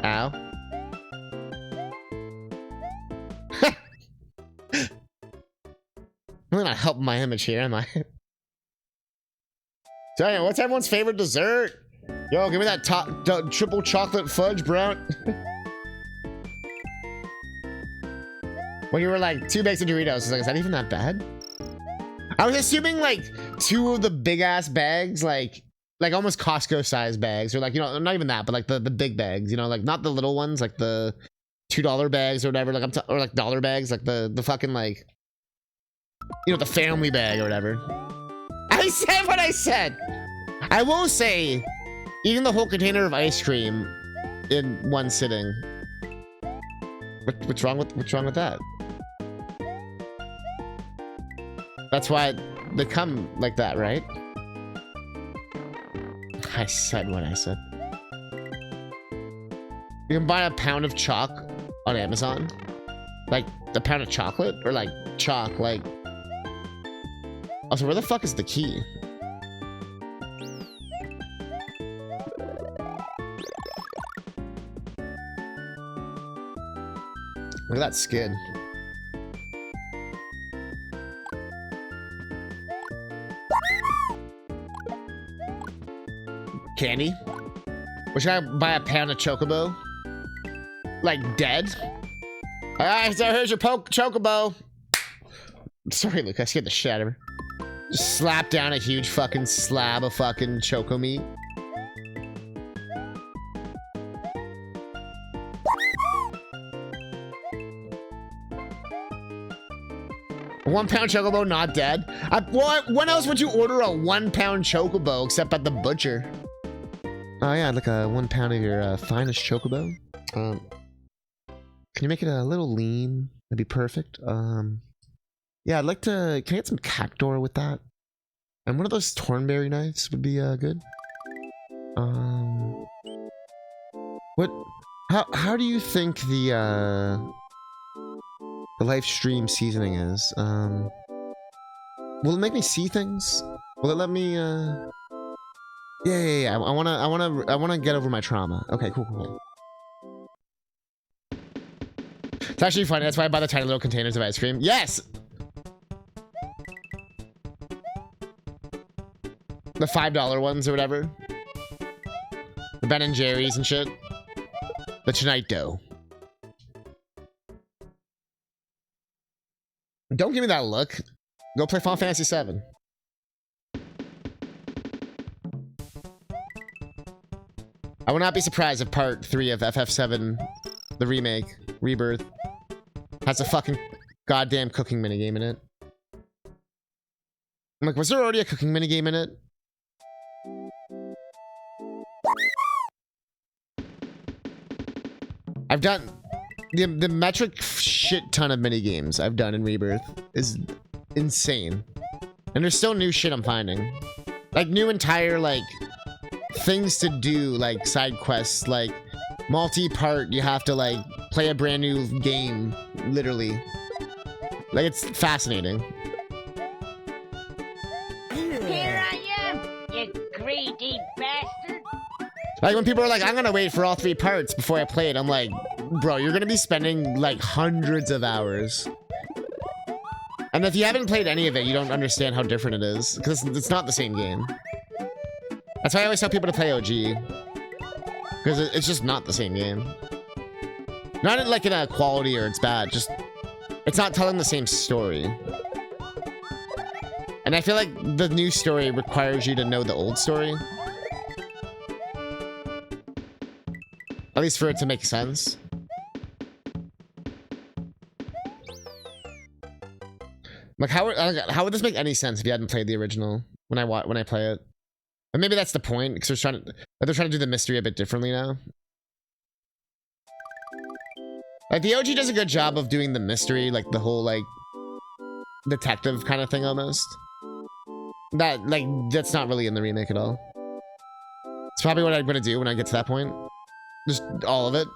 S2: Ow. I'm not helping my image here, am I? So anyway, what's everyone's favorite dessert? Yo, give me that triple chocolate fudge brown. When you were like 2 bags of Doritos, I was like, is that even that bad? I was assuming like 2 of the big ass bags, like almost Costco size bags, or like, you know, not even that, but like the big bags, you know, like not the little ones, like the $2 bags or whatever, like or like dollar bags, like the fucking like, you know, the family bag or whatever. I said what I said. I will say, eating the whole container of ice cream in one sitting. What's wrong with that? That's why they come like that, right? I said what I said. You can buy a pound of chalk on Amazon. Like, a pound of chocolate? Or like, chalk, like... Also, where the fuck is the key? Look at that skin. Candy? Which I buy a pound of chocobo? Like dead? Alright, so here's your chocobo. Sorry, Luke, I scared the shit out of her. Just slap down a huge fucking slab of fucking choco meat. A 1 pound chocobo not dead? When else would you order a 1 pound chocobo except at the butcher? Oh yeah, I'd like a 1 pound of your finest chocobo. Can you make it a little lean? That'd be perfect. Yeah, I'd like to... Can I get some cactor with that? And one of those Thornberry knives would be good. What... How do you think the live stream seasoning is? Will it make me see things? Will it let me Yeah. I wanna get over my trauma. Okay, cool. It's actually funny. That's why I buy the tiny little containers of ice cream. Yes! The $5 ones or whatever. The Ben and Jerry's and shit. The Tonight Dough. Don't give me that look. Go play Final Fantasy VII. I would not be surprised if part 3 of FF7, the remake, Rebirth, has a fucking goddamn cooking minigame in it. I'm like, was there already a cooking minigame in it? I've done the metric shit ton of minigames I've done in Rebirth is insane. And there's still new shit I'm finding. Like new entire like things to do, like side quests, like multi-part, you have to like play a brand new game, literally. Like it's fascinating.
S6: Here I am, you greedy bastard.
S2: Like when people are like, I'm gonna wait for all 3 parts before I play it, I'm like, bro, you're gonna be spending like hundreds of hours. And if you haven't played any of it, you don't understand how different it is, because it's not the same game. That's why I always tell people to play OG. Because it's just not the same game. Not in, like in a quality or it's bad, just it's not telling the same story. And I feel like the new story requires you to know the old story. At least for it to make sense. Like how would this make any sense if you hadn't played the original when I play it? And maybe that's the point, because they're trying to do the mystery a bit differently now. Like the OG does a good job of doing the mystery, like the whole like detective kind of thing almost. That's not really in the remake at all. It's probably what I'm gonna do when I get to that point. Just all of it.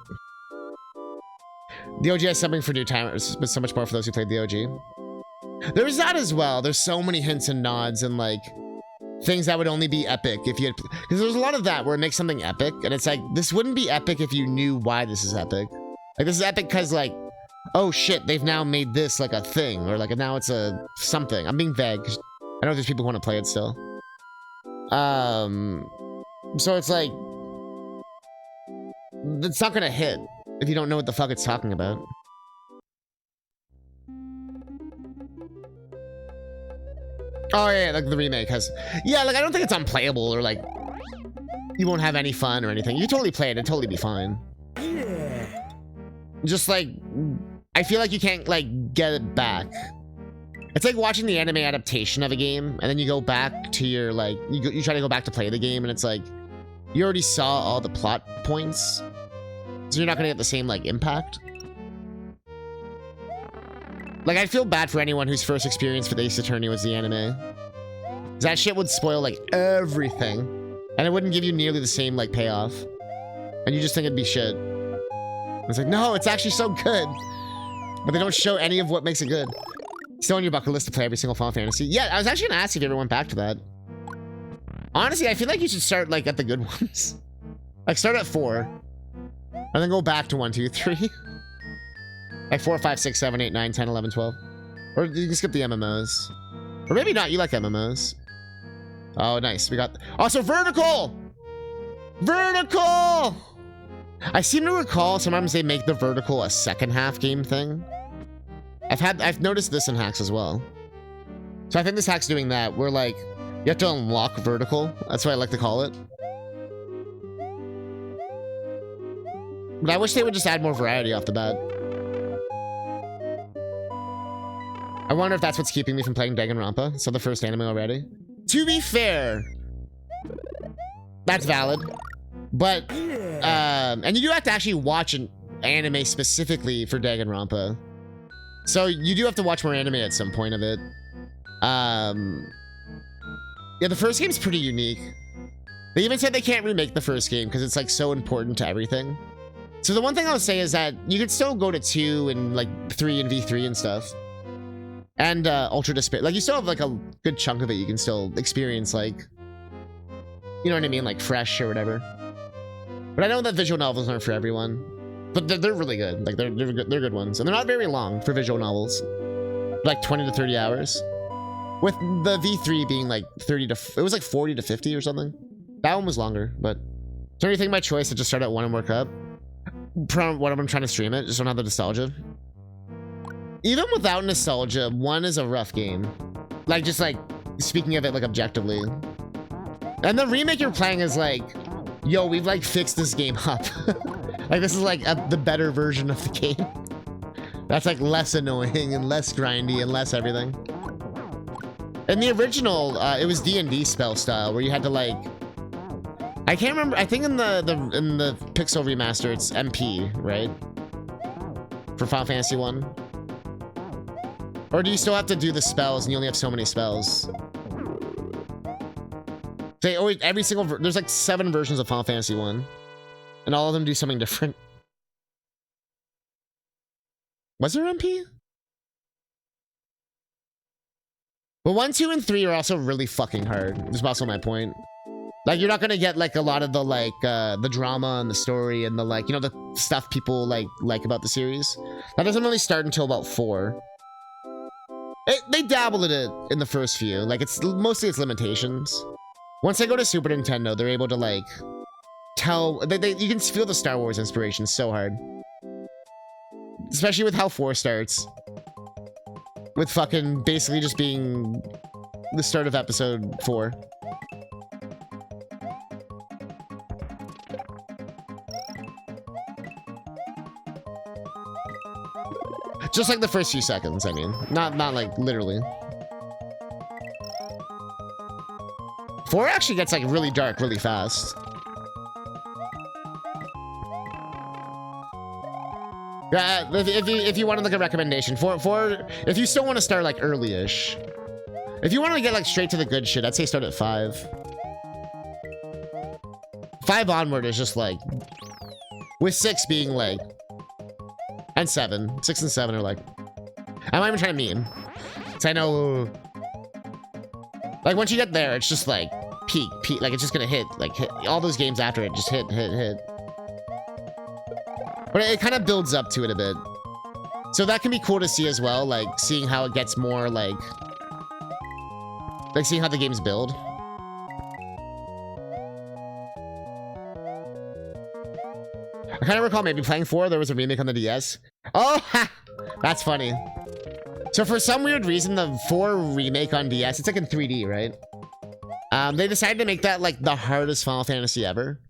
S2: The OG has something for new timers, but so much more for those who played the OG. There's that as well. There's so many hints and nods and like things that would only be epic if you had, because there's a lot of that where it makes something epic and it's like, this wouldn't be epic if you knew why this is epic. Like this is epic because like, oh shit, they've now made this like a thing, or like now it's a something. I'm being vague. I know there's people who want to play it still. So it's like, it's not gonna hit if you don't know what the fuck it's talking about. Oh yeah, like the remake has, yeah, like I don't think it's unplayable or like you won't have any fun or anything. You can totally play it, it'd totally be fine. Just like, I feel like you can't like get it back. It's like watching the anime adaptation of a game and then you go back to your like, you try to go back to play the game and it's like, you already saw all the plot points. So you're not gonna get the same like impact. Like I feel bad for anyone whose first experience with Ace Attorney was the anime. That shit would spoil like everything. And it wouldn't give you nearly the same like payoff. And you just think it'd be shit. It's like, no, it's actually so good. But they don't show any of what makes it good. Still on your bucket list to play every single Final Fantasy. Yeah, I was actually gonna ask if you ever went back to that. Honestly, I feel like you should start like at the good ones. Like start at 4. And then go back to 1, 2, 3. Like 4, 5, 6, 7, 8, 9, 10, 11, 12. Or you can skip the MMOs. Or maybe not, you like MMOs. Oh, nice. We got... Also, Vertical! Vertical! I seem to recall sometimes they make the Vertical a second half game thing. I've noticed this in hacks as well. So I think this hack's doing that, where like, you have to unlock Vertical. That's what I like to call it. But I wish they would just add more variety off the bat. I wonder if that's what's keeping me from playing Danganronpa. So the first anime already. To be fair, that's valid. But, and you do have to actually watch an anime specifically for Danganronpa. So you do have to watch more anime at some point of it. Yeah, the first game's pretty unique. They even said they can't remake the first game because it's like so important to everything. So the one thing I'll say is that you could still go to 2 and like 3 and V3 and stuff. And Ultra Despair. Like you still have like a good chunk of it you can still experience, like, you know what I mean? Like fresh or whatever. But I know that visual novels aren't for everyone. but they're really good. Like they're good ones, and they're not very long for visual novels. Like 20 to 30 hours. With the V3 being like 30 to, it was like 40 to 50 or something. That one was longer, but don't you think my choice to just start at 1 and work up? From what I'm trying to stream it, just don't have the nostalgia. Even without nostalgia, 1 is a rough game. Like, just like, speaking of it like objectively. And the remake you're playing is like, yo, we've like fixed this game up. Like, this is like the better version of the game. That's like less annoying and less grindy and less everything. In the original, it was D&D spell style where you had to like, I can't remember. I think in the Pixel remaster, it's MP, right? For Final Fantasy 1. Or do you still have to do the spells and you only have so many spells? They always, every single, there's like 7 versions of Final Fantasy 1. And all of them do something different. Was there MP? But 1, 2, and 3 are also really fucking hard. That's also my point. Like, you're not gonna get like a lot of the like the drama and the story and the like, you know, the stuff people like about the series. That doesn't really start until about 4. They dabble in it in the first few. Like, it's mostly its limitations. Once they go to Super Nintendo, they're able to like tell. You can feel the Star Wars inspiration so hard, especially with how 4 starts. With fucking basically just being the start of episode 4. Just like the first few seconds, I mean. Not like literally. 4 actually gets like really dark really fast. If you wanted like a recommendation for if you still want to start like early-ish. If you want to get like straight to the good shit, I'd say start at 5. 5 onward is just like, with 6 being like, and 7. 6 and 7 are like, I'm not even trying to meme. Cause I know, like once you get there, it's just like peak, like it's just gonna hit all those games after it, just hit. But it kind of builds up to it a bit. So that can be cool to see as well, like seeing how it gets more like seeing how the games build. I kind of recall maybe playing 4, there was a remake on the DS. Oh, ha! That's funny. So for some weird reason, the 4 remake on DS, it's like in 3D, right? They decided to make that like the hardest Final Fantasy ever.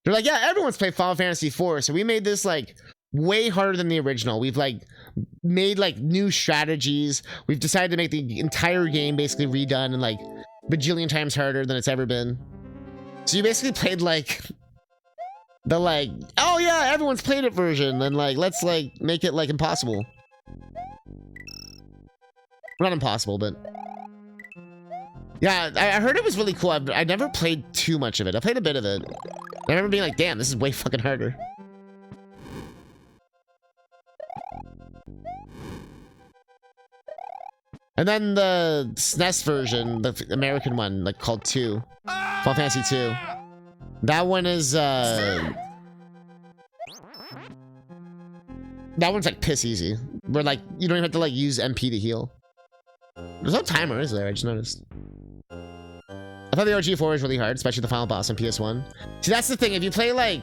S2: They're like, yeah, everyone's played Final Fantasy 4, so we made this like way harder than the original. We've like made like new strategies. We've decided to make the entire game basically redone and like bajillion times harder than it's ever been. So you basically played like the like, oh yeah, everyone's played it version, and like let's like make it like impossible. Not impossible, but yeah, I heard it was really cool. I never played too much of it. I played a bit of it. I remember being like, damn, this is way fucking harder. And then the SNES version, the American one, like called 2. Final Fantasy 2. That one is, that one's like piss easy. Where like, you don't even have to like use MP to heal. There's no timer, is there? I just noticed. I thought the OG4 was really hard, especially the final boss on PS1. See, that's the thing. If you play like,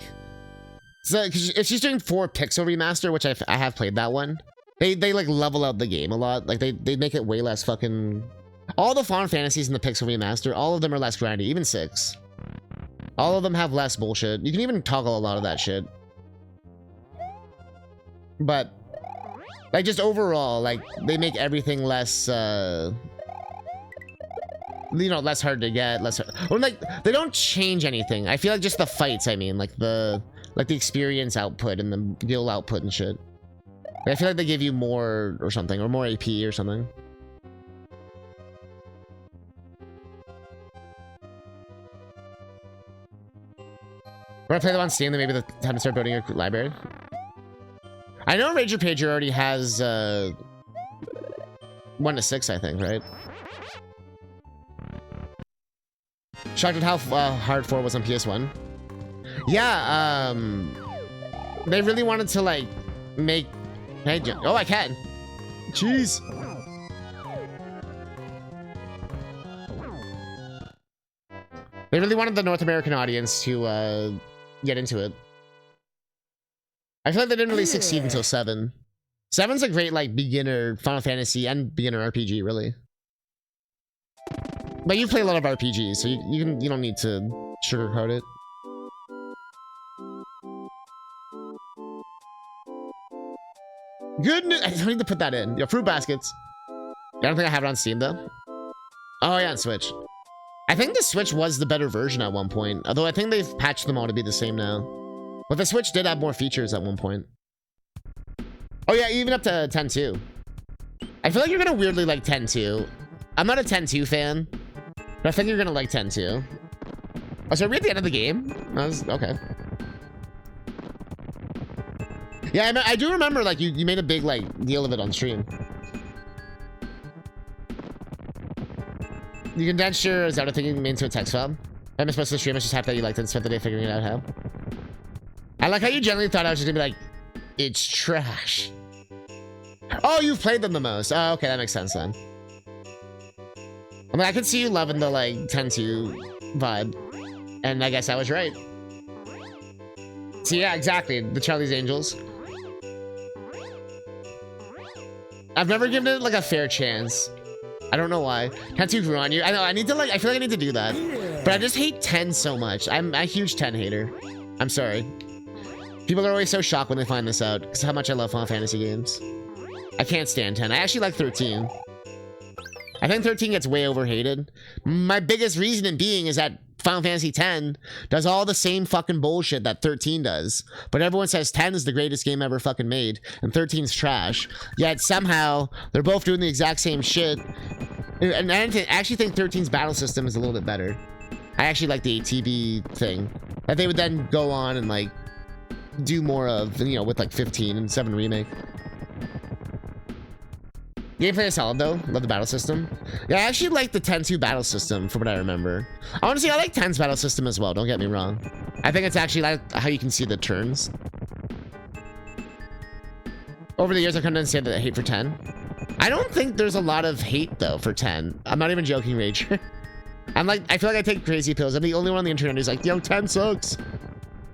S2: so if she's doing 4 Pixel Remaster, which I have played that one, they like level out the game a lot. Like they make it way less fucking. All the Final Fantasies in the Pixel Remaster, all of them are less grindy. Even 6. All of them have less bullshit. You can even toggle a lot of that shit. But like just overall, like they make everything less. You know, less hard to get, or like they don't change anything. I feel like just the fights, I mean, like the experience output and the guild output and shit. I feel like they give you more or something, or more AP or something. When I play them on Steam, then maybe the time to start building your library. I know Ranger Pager already has 1 to 6, I think, right? Shocked at how hard 4 was on PS1. Yeah, They really wanted to like make. Hey, oh, I can. Jeez. They really wanted the North American audience to get into it. I feel like they didn't really succeed until 7. 7's a great like beginner Final Fantasy and beginner RPG, really. But you play a lot of RPGs, so you don't need to sugarcoat it. Good news. I don't need to put that in. Yo, fruit baskets. I don't think I have it on Steam though. Oh yeah, on Switch. I think the Switch was the better version at one point, although I think they've patched them all to be the same now. But the Switch did have more features at one point. Oh yeah, even up to 10.2. I feel like you're gonna weirdly like 10.2. I'm not a 10.2 fan, but I think you're gonna like 10.2. Oh, so are we at the end of the game? Okay. Yeah, I do remember like you made a big like deal of it on stream. You condensed your Zelda thinking into a text file. I'm supposed to stream. I just have that you liked it and spent the day figuring it out how. I like how you generally thought I was just gonna be like, it's trash. Oh, you've played them the most. Oh, okay, that makes sense then. I mean, I could see you loving the like 10.2 vibe, and I guess I was right. So yeah, exactly. The Charlie's Angels. I've never given it like a fair chance. I don't know why. 10.2 grew on you. I know. I need to like. I feel like I need to do that, but I just hate 10 so much. I'm a huge 10 hater. I'm sorry. People are always so shocked when they find this out because how much I love Final Fantasy games. I can't stand 10. I actually like 13. I think 13 gets way overhated. My biggest reason being is that Final Fantasy X does all the same fucking bullshit that 13 does. But everyone says 10 is the greatest game ever fucking made, and 13's trash. Yet somehow, they're both doing the exact same shit. And I actually think 13's battle system is a little bit better. I actually like the ATB thing. That they would then go on and like, do more of, you know, with like 15 and 7 Remake. Gameplay is solid though. Love the battle system. Yeah, I actually like the 10.2 battle system from what I remember. Honestly, I like 10's battle system as well, don't get me wrong. I think it's actually like how you can see the turns. Over the years, I've come to understand that I hate for 10. I don't think there's a lot of hate though for 10. I'm not even joking, Rage. I'm like, I feel like I take crazy pills. I'm the only one on the internet who's like, yo, 10 sucks.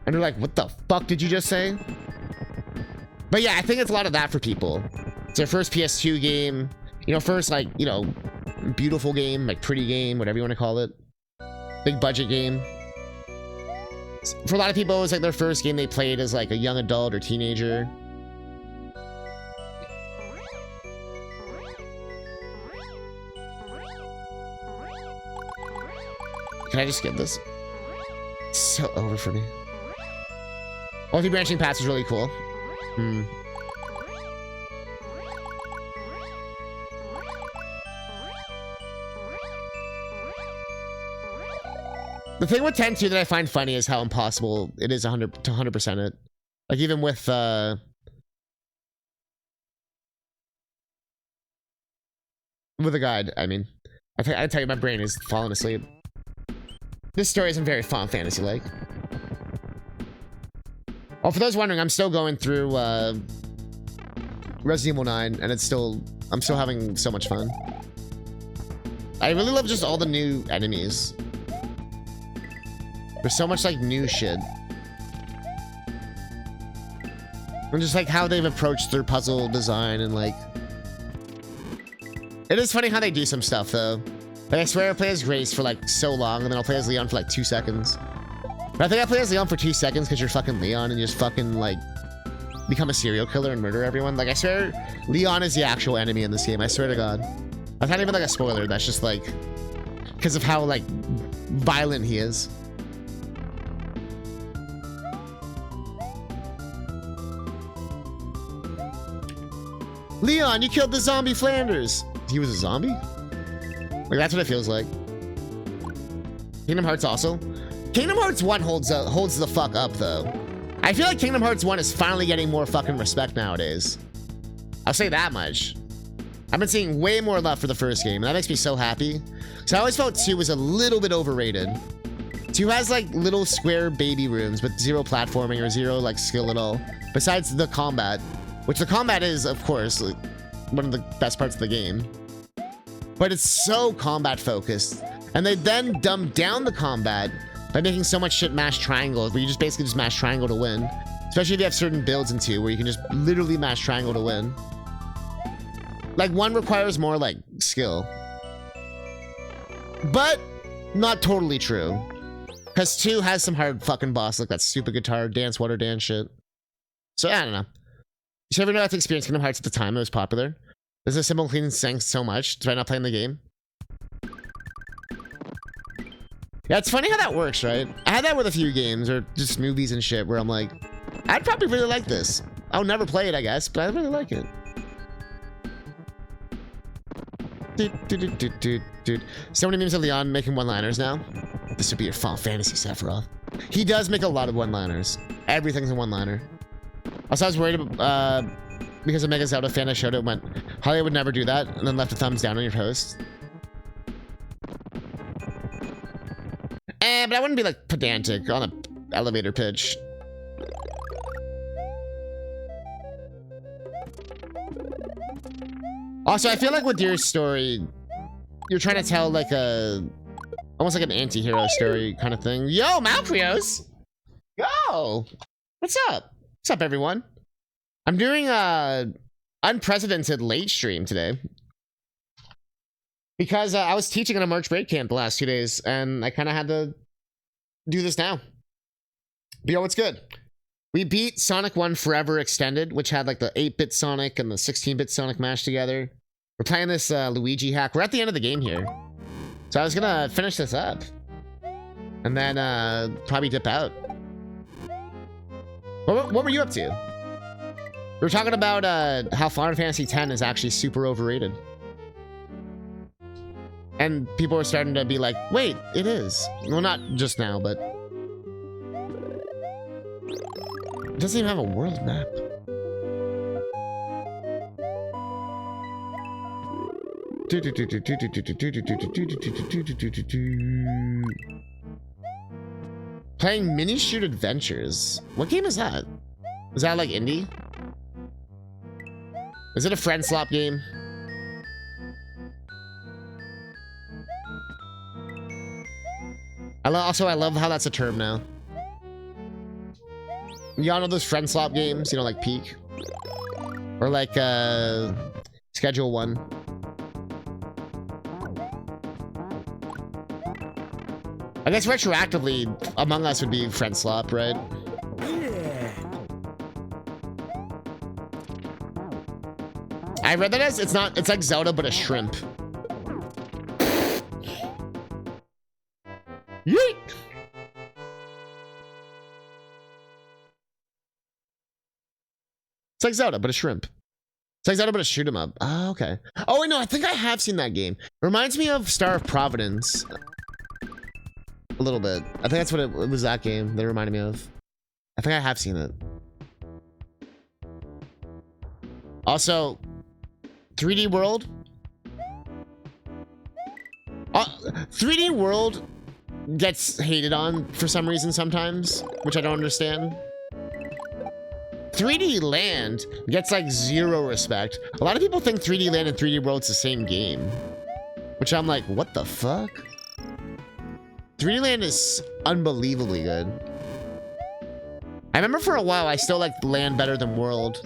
S2: And they're like, what the fuck did you just say? But yeah, I think it's a lot of that for people. It's their first PS2 game. You know, first like, you know, beautiful game, like pretty game, whatever you want to call it. Big budget game. For a lot of people, it was like their first game they played as like a young adult or teenager. Can I just skip this? It's so over for me. Multi-branching paths is really cool. The thing with 10.2 that I find funny is how impossible it is 100% it. Like even with a guide, I mean. I tell you, my brain is falling asleep. This story isn't very Final Fantasy-like. Oh, for those wondering, I'm still going through Resident Evil 9, and I'm still having so much fun. I really love just all the new enemies. There's so much like new shit. And just like how they've approached their puzzle design and like... It is funny how they do some stuff though. Like I swear I play as Grace for like so long and then I'll play as Leon for like 2 seconds. But I think I play as Leon for 2 seconds because you're fucking Leon and you just fucking like become a serial killer and murder everyone. Like I swear Leon is the actual enemy in this game. I swear to God. That's not even like a spoiler. That's just like because of how like violent he is. Leon, you killed the zombie Flanders. He was a zombie? Like that's what it feels like. Kingdom Hearts also. Kingdom Hearts 1 holds the fuck up though. I feel like Kingdom Hearts 1 is finally getting more fucking respect nowadays. I'll say that much. I've been seeing way more love for the first game, and that makes me so happy. So I always felt 2 was a little bit overrated. 2 2 has like little square baby rooms, but 0 platforming or 0 like skill at all. Besides the combat, which the combat is, of course, like, one of the best parts of the game. But it's so combat focused. And they then dumb down the combat by making so much shit mash triangle, where you just basically just mash triangle to win. Especially if you have certain builds in 2 where you can just literally mash triangle to win. Like 1 requires more like skill. But not totally true. Because 2 has some hard fucking boss, like that stupid guitar, dance, water, dance shit. So I don't know. You should ever know how to experience Kingdom Hearts at the time it was popular? There's a simple clean sync so much despite not playing the game. Yeah, it's funny how that works, right? I had that with a few games or just movies and shit where I'm like, I'd probably really like this. I'll never play it, I guess, but I really like it. So many memes of Leon making one-liners now. This would be your Final Fantasy, Sephiroth. He does make a lot of one-liners. Everything's a one-liner. Also, I was worried about, because a Mega Zelda fan I showed it went, Holly would never do that, and then left a thumbs down on your post. But I wouldn't be like pedantic on an elevator pitch. Also, I feel like with your story, you're trying to tell like almost like an anti-hero story kind of thing. Yo, Malprios! Yo! What's up? What's up, everyone? I'm doing a unprecedented late stream today. Because I was teaching in a March break camp the last 2 days, and I kind of had to do this now. But yo, what's good? We beat Sonic 1 Forever Extended, which had like the 8-bit Sonic and the 16-bit Sonic mashed together. We're playing this Luigi hack. We're at the end of the game here. So I was gonna finish this up. And then probably dip out. What were you up to? We were talking about how Final Fantasy X is actually super overrated. And people are starting to be like, wait, it is. Well, not just now, but... It doesn't even have a world map. Playing Mini Shoot Adventures. What game is that? Is that like indie? Is it a friend slop game? I love how that's a term now. Y'all know those friend slop games, you know, like Peak? Or like, Schedule 1. I guess retroactively, Among Us would be friend slop, right? I read that as, it's like Zelda, but a shrimp. Yeet! It's like Zelda, but a shrimp. It's like Zelda, but a shoot 'em up. Oh, okay. Oh, wait, no, I think I have seen that game. Reminds me of Star of Providence. A little bit. I think that's what it was, that game that it reminded me of. I think I have seen it. Also, 3D World. 3D World gets hated on for some reason sometimes, which I don't understand. 3D Land gets like 0 respect. A lot of people think 3D Land and 3D World's the same game, which I'm like, what the fuck? 3D Land is unbelievably good. I remember for a while I still liked Land better than World.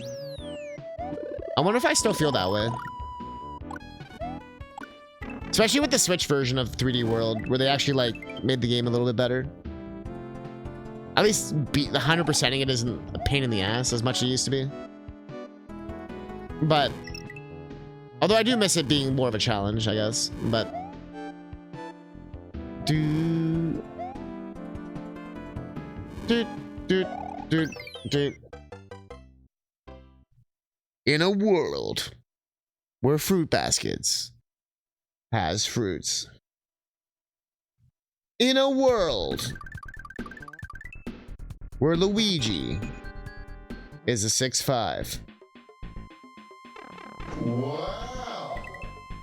S2: I wonder if I still feel that way. Especially with the Switch version of 3D World, where they actually like made the game a little bit better. At least the 100%ing it isn't a pain in the ass as much as it used to be. But although I do miss it being more of a challenge, I guess. But in a world where Fruit Baskets has fruits. In a world where Luigi is a 6'5". Wow.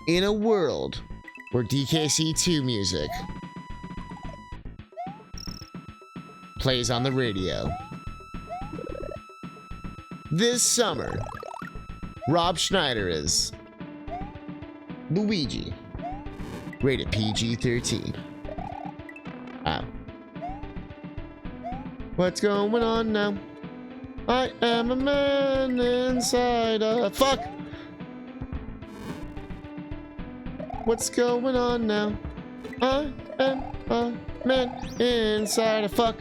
S2: In a world where DKC2 music plays on the radio. This summer, Rob Schneider is Luigi. Rated PG-13. What's going on now? I am a man inside a... Fuck! What's going on now? I am a man inside a fuck.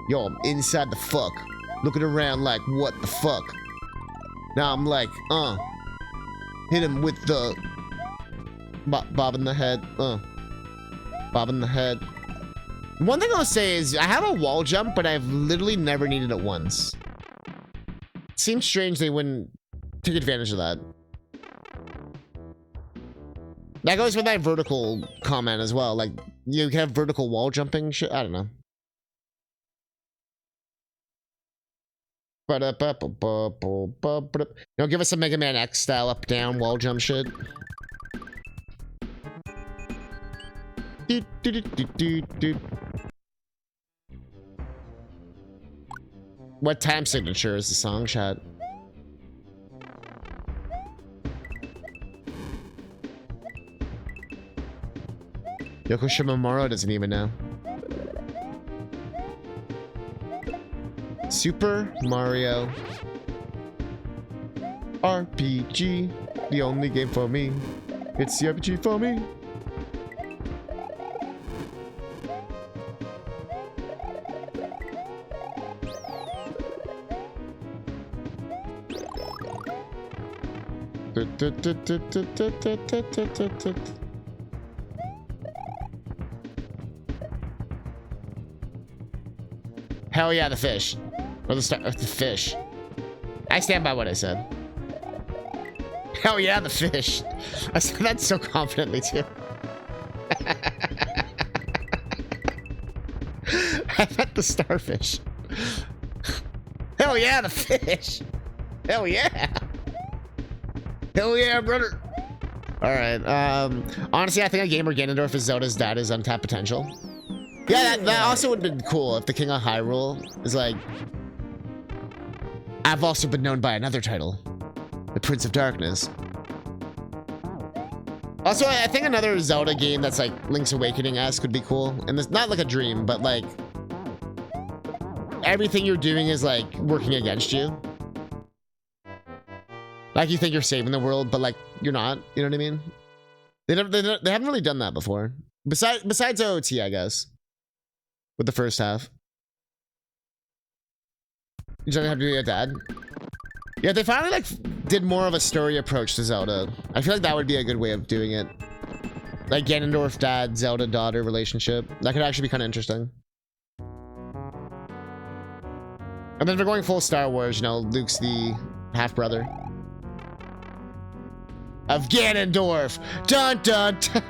S2: Yo, I'm inside the fuck. Looking around like, what the fuck? Now I'm like, hit him with the... bob in the head, bob in the head. One thing I'll say is, I have a wall jump, but I've literally never needed it once. It seems strange they wouldn't take advantage of that. That goes with my vertical comment as well. Like, you have vertical wall jumping shit. I don't know. Give us some Mega Man X style up down wall jump shit. What time signature is the song, chat? Yoko Shimomura doesn't even know. Super Mario RPG, the only game for me. It's the RPG for me. Hell yeah, the fish. Or the fish. I stand by what I said. Hell yeah, the fish. I said that so confidently too. I meant the starfish. Hell yeah, the fish. Hell yeah. Hell yeah, brother. Alright, honestly, I think a game where Ganondorf is Zelda's dad is untapped potential. Yeah, that also would have been cool if the King of Hyrule is like... I've also been known by another title. The Prince of Darkness. Also, I think another Zelda game that's like Link's Awakening-esque could be cool. And it's not like a dream, but like... everything you're doing is like working against you. Like you think you're saving the world, but like you're not. You know what I mean? They haven't really done that before. Besides OOT, I guess. With the first half. You don't have to be a dad. Yeah, they finally like did more of a story approach to Zelda. I feel like that would be a good way of doing it. Like Ganondorf dad, Zelda daughter relationship. That could actually be kind of interesting. And then they're going full Star Wars, you know, Luke's the half-brother. Of Ganondorf! Dun dun dun!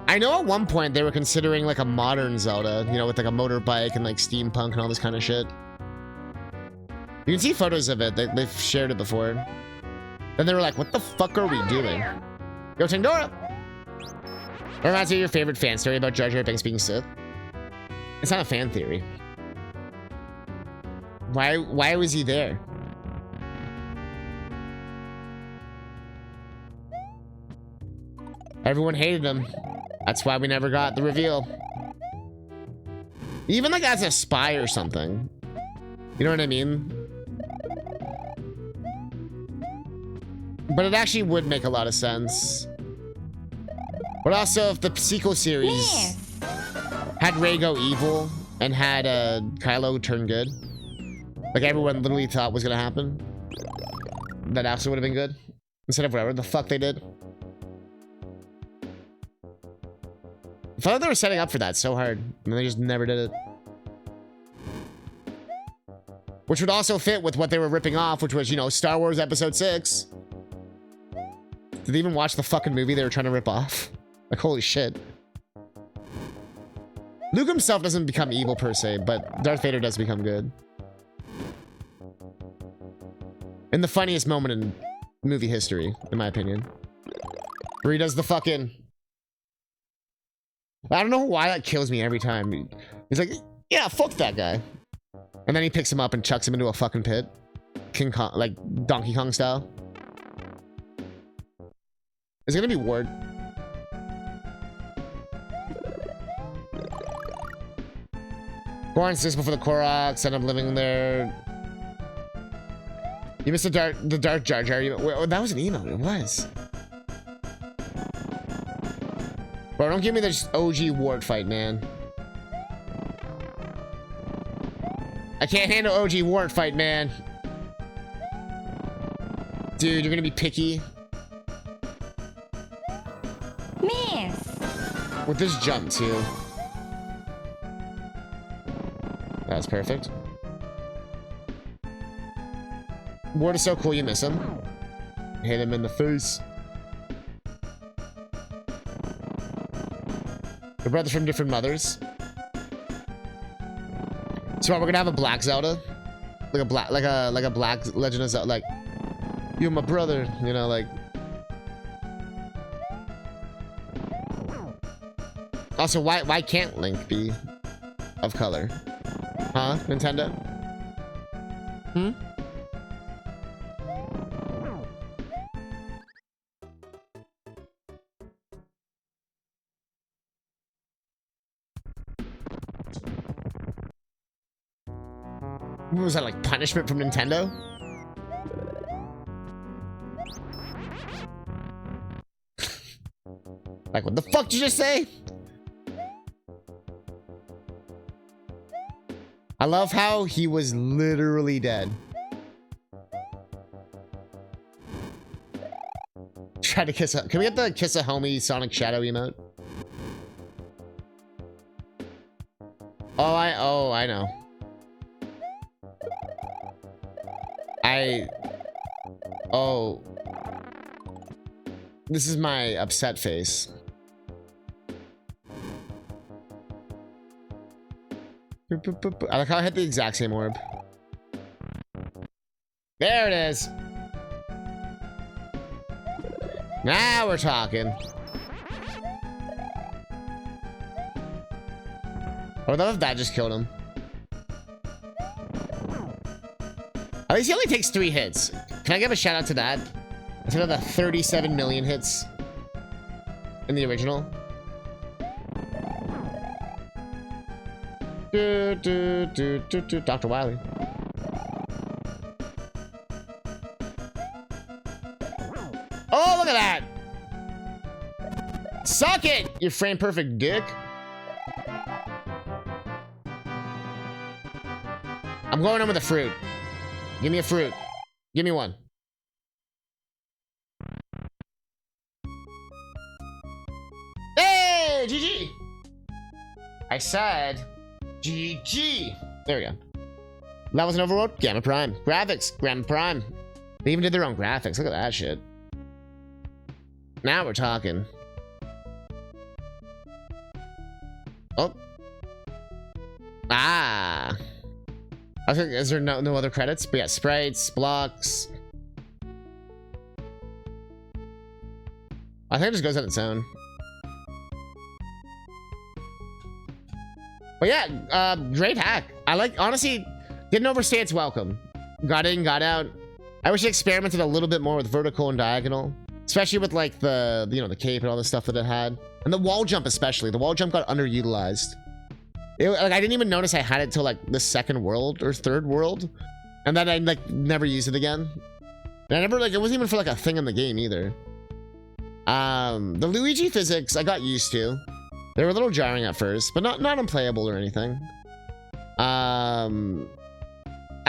S2: I know at one point they were considering like a modern Zelda, you know, with like a motorbike and like steampunk and all this kind of shit. You can see photos of it. They've shared it before. Then they were like, what the fuck are we doing? Yo, Tangdora! What reminds you of your favorite fan story about Jar Jar Binks being Sith? It's not a fan theory. Why was he there? Everyone hated him. That's why we never got the reveal. Even like as a spy or something. You know what I mean? But it actually would make a lot of sense. But also, if the sequel series had Rey go evil and had Kylo turn good, like everyone literally thought was gonna happen, that also would have been good. Instead of whatever the fuck they did. I thought they were setting up for that so hard, and they just never did it. Which would also fit with what they were ripping off, which was, you know, Star Wars Episode 6. Did they even watch the fucking movie they were trying to rip off? Like, holy shit. Luke himself doesn't become evil per se, but Darth Vader does become good. In the funniest moment in movie history, in my opinion. Where he does the fucking... I don't know why that kills me every time. He's like, yeah, fuck that guy. And then he picks him up and chucks him into a fucking pit. King Kong, like Donkey Kong style. Is it gonna be Ward? Born since before the Koroks, end up living there. You missed the Dark Jar Jar. Wait, that was an email. It was. Bro, don't give me this OG Ward fight, man. I can't handle OG Ward fight, man. Dude, you're gonna be picky.
S1: Miss.
S2: With this jump, too. That's perfect. Ward is so cool, you miss him. Hit him in the face. They're brothers from different mothers. So we're gonna have a black Zelda. Like a black Legend of Zelda, like, you're my brother, you know, like. Also, why can't Link be of color? Huh, Nintendo? Hmm? What was that, like punishment from Nintendo? Like, what the fuck did you just say? I love how he was literally dead. Try to kiss a... Can we get the kiss a homie Sonic Shadow emote? Oh, I know. Oh. This is my upset face. I like how I hit the exact same orb. There it is. Now we're talking. I would love if that just killed him. At least he only takes 3 hits. Can I give a shout out to that? Instead of the 37 million hits in the original. Dr. Wily. Oh, look at that! Suck it, you frame perfect dick. I'm going in with a fruit. Give me a fruit. Give me one. Hey, GG. I said GG. There we go. That was an overworld. Gamma Prime. Graphics. Gamma Prime. They even did their own graphics. Look at that shit. Now we're talking. Oh. Ah. I think, is there no other credits? But yeah, sprites, blocks. I think it just goes on its own. But yeah, great hack. I like, honestly, didn't overstay its welcome. Got in, got out. I wish it experimented a little bit more with vertical and diagonal. Especially with like the, you know, the cape and all the stuff that it had. And the wall jump especially. The wall jump got underutilized. Like, I didn't even notice I had it till like the 2nd world or 3rd world, and then I like never used it again. And I never, like, it wasn't even for like a thing in the game either. The Luigi physics I got used to. They were a little jarring at first, but not unplayable or anything. I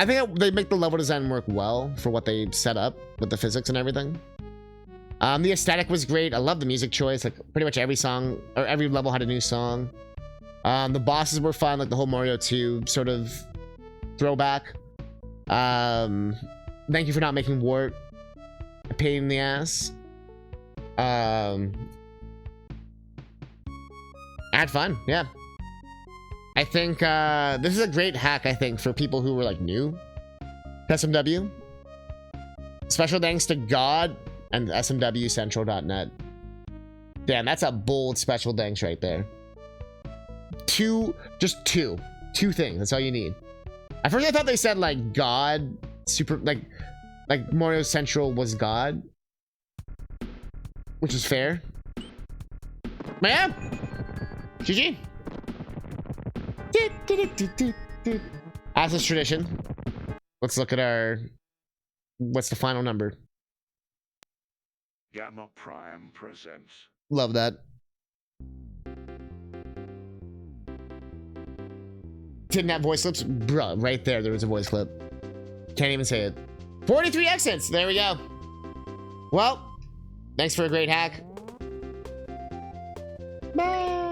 S2: think they make the level design work well for what they set up with the physics and everything. The aesthetic was great. I love the music choice. Like, pretty much every song or every level had a new song. The bosses were fun, like the whole Mario 2 sort of throwback. Thank you for not making Wart a pain in the ass. I had fun, yeah. I think this is a great hack, I think, for people who were like new to SMW. Special thanks to God and smwcentral.net. Damn, that's a bold special thanks right there. Just two things. That's all you need. At first I thought they said like God, super like Mario Central was God, which is fair. Man, GG. As is tradition, let's look at our. What's the final number?
S4: Gamma Prime presents.
S2: Love that. Didn't have voice clips? Bruh, right there was a voice clip. Can't even say it. 43 accents! There we go. Well, thanks for a great hack. Bye!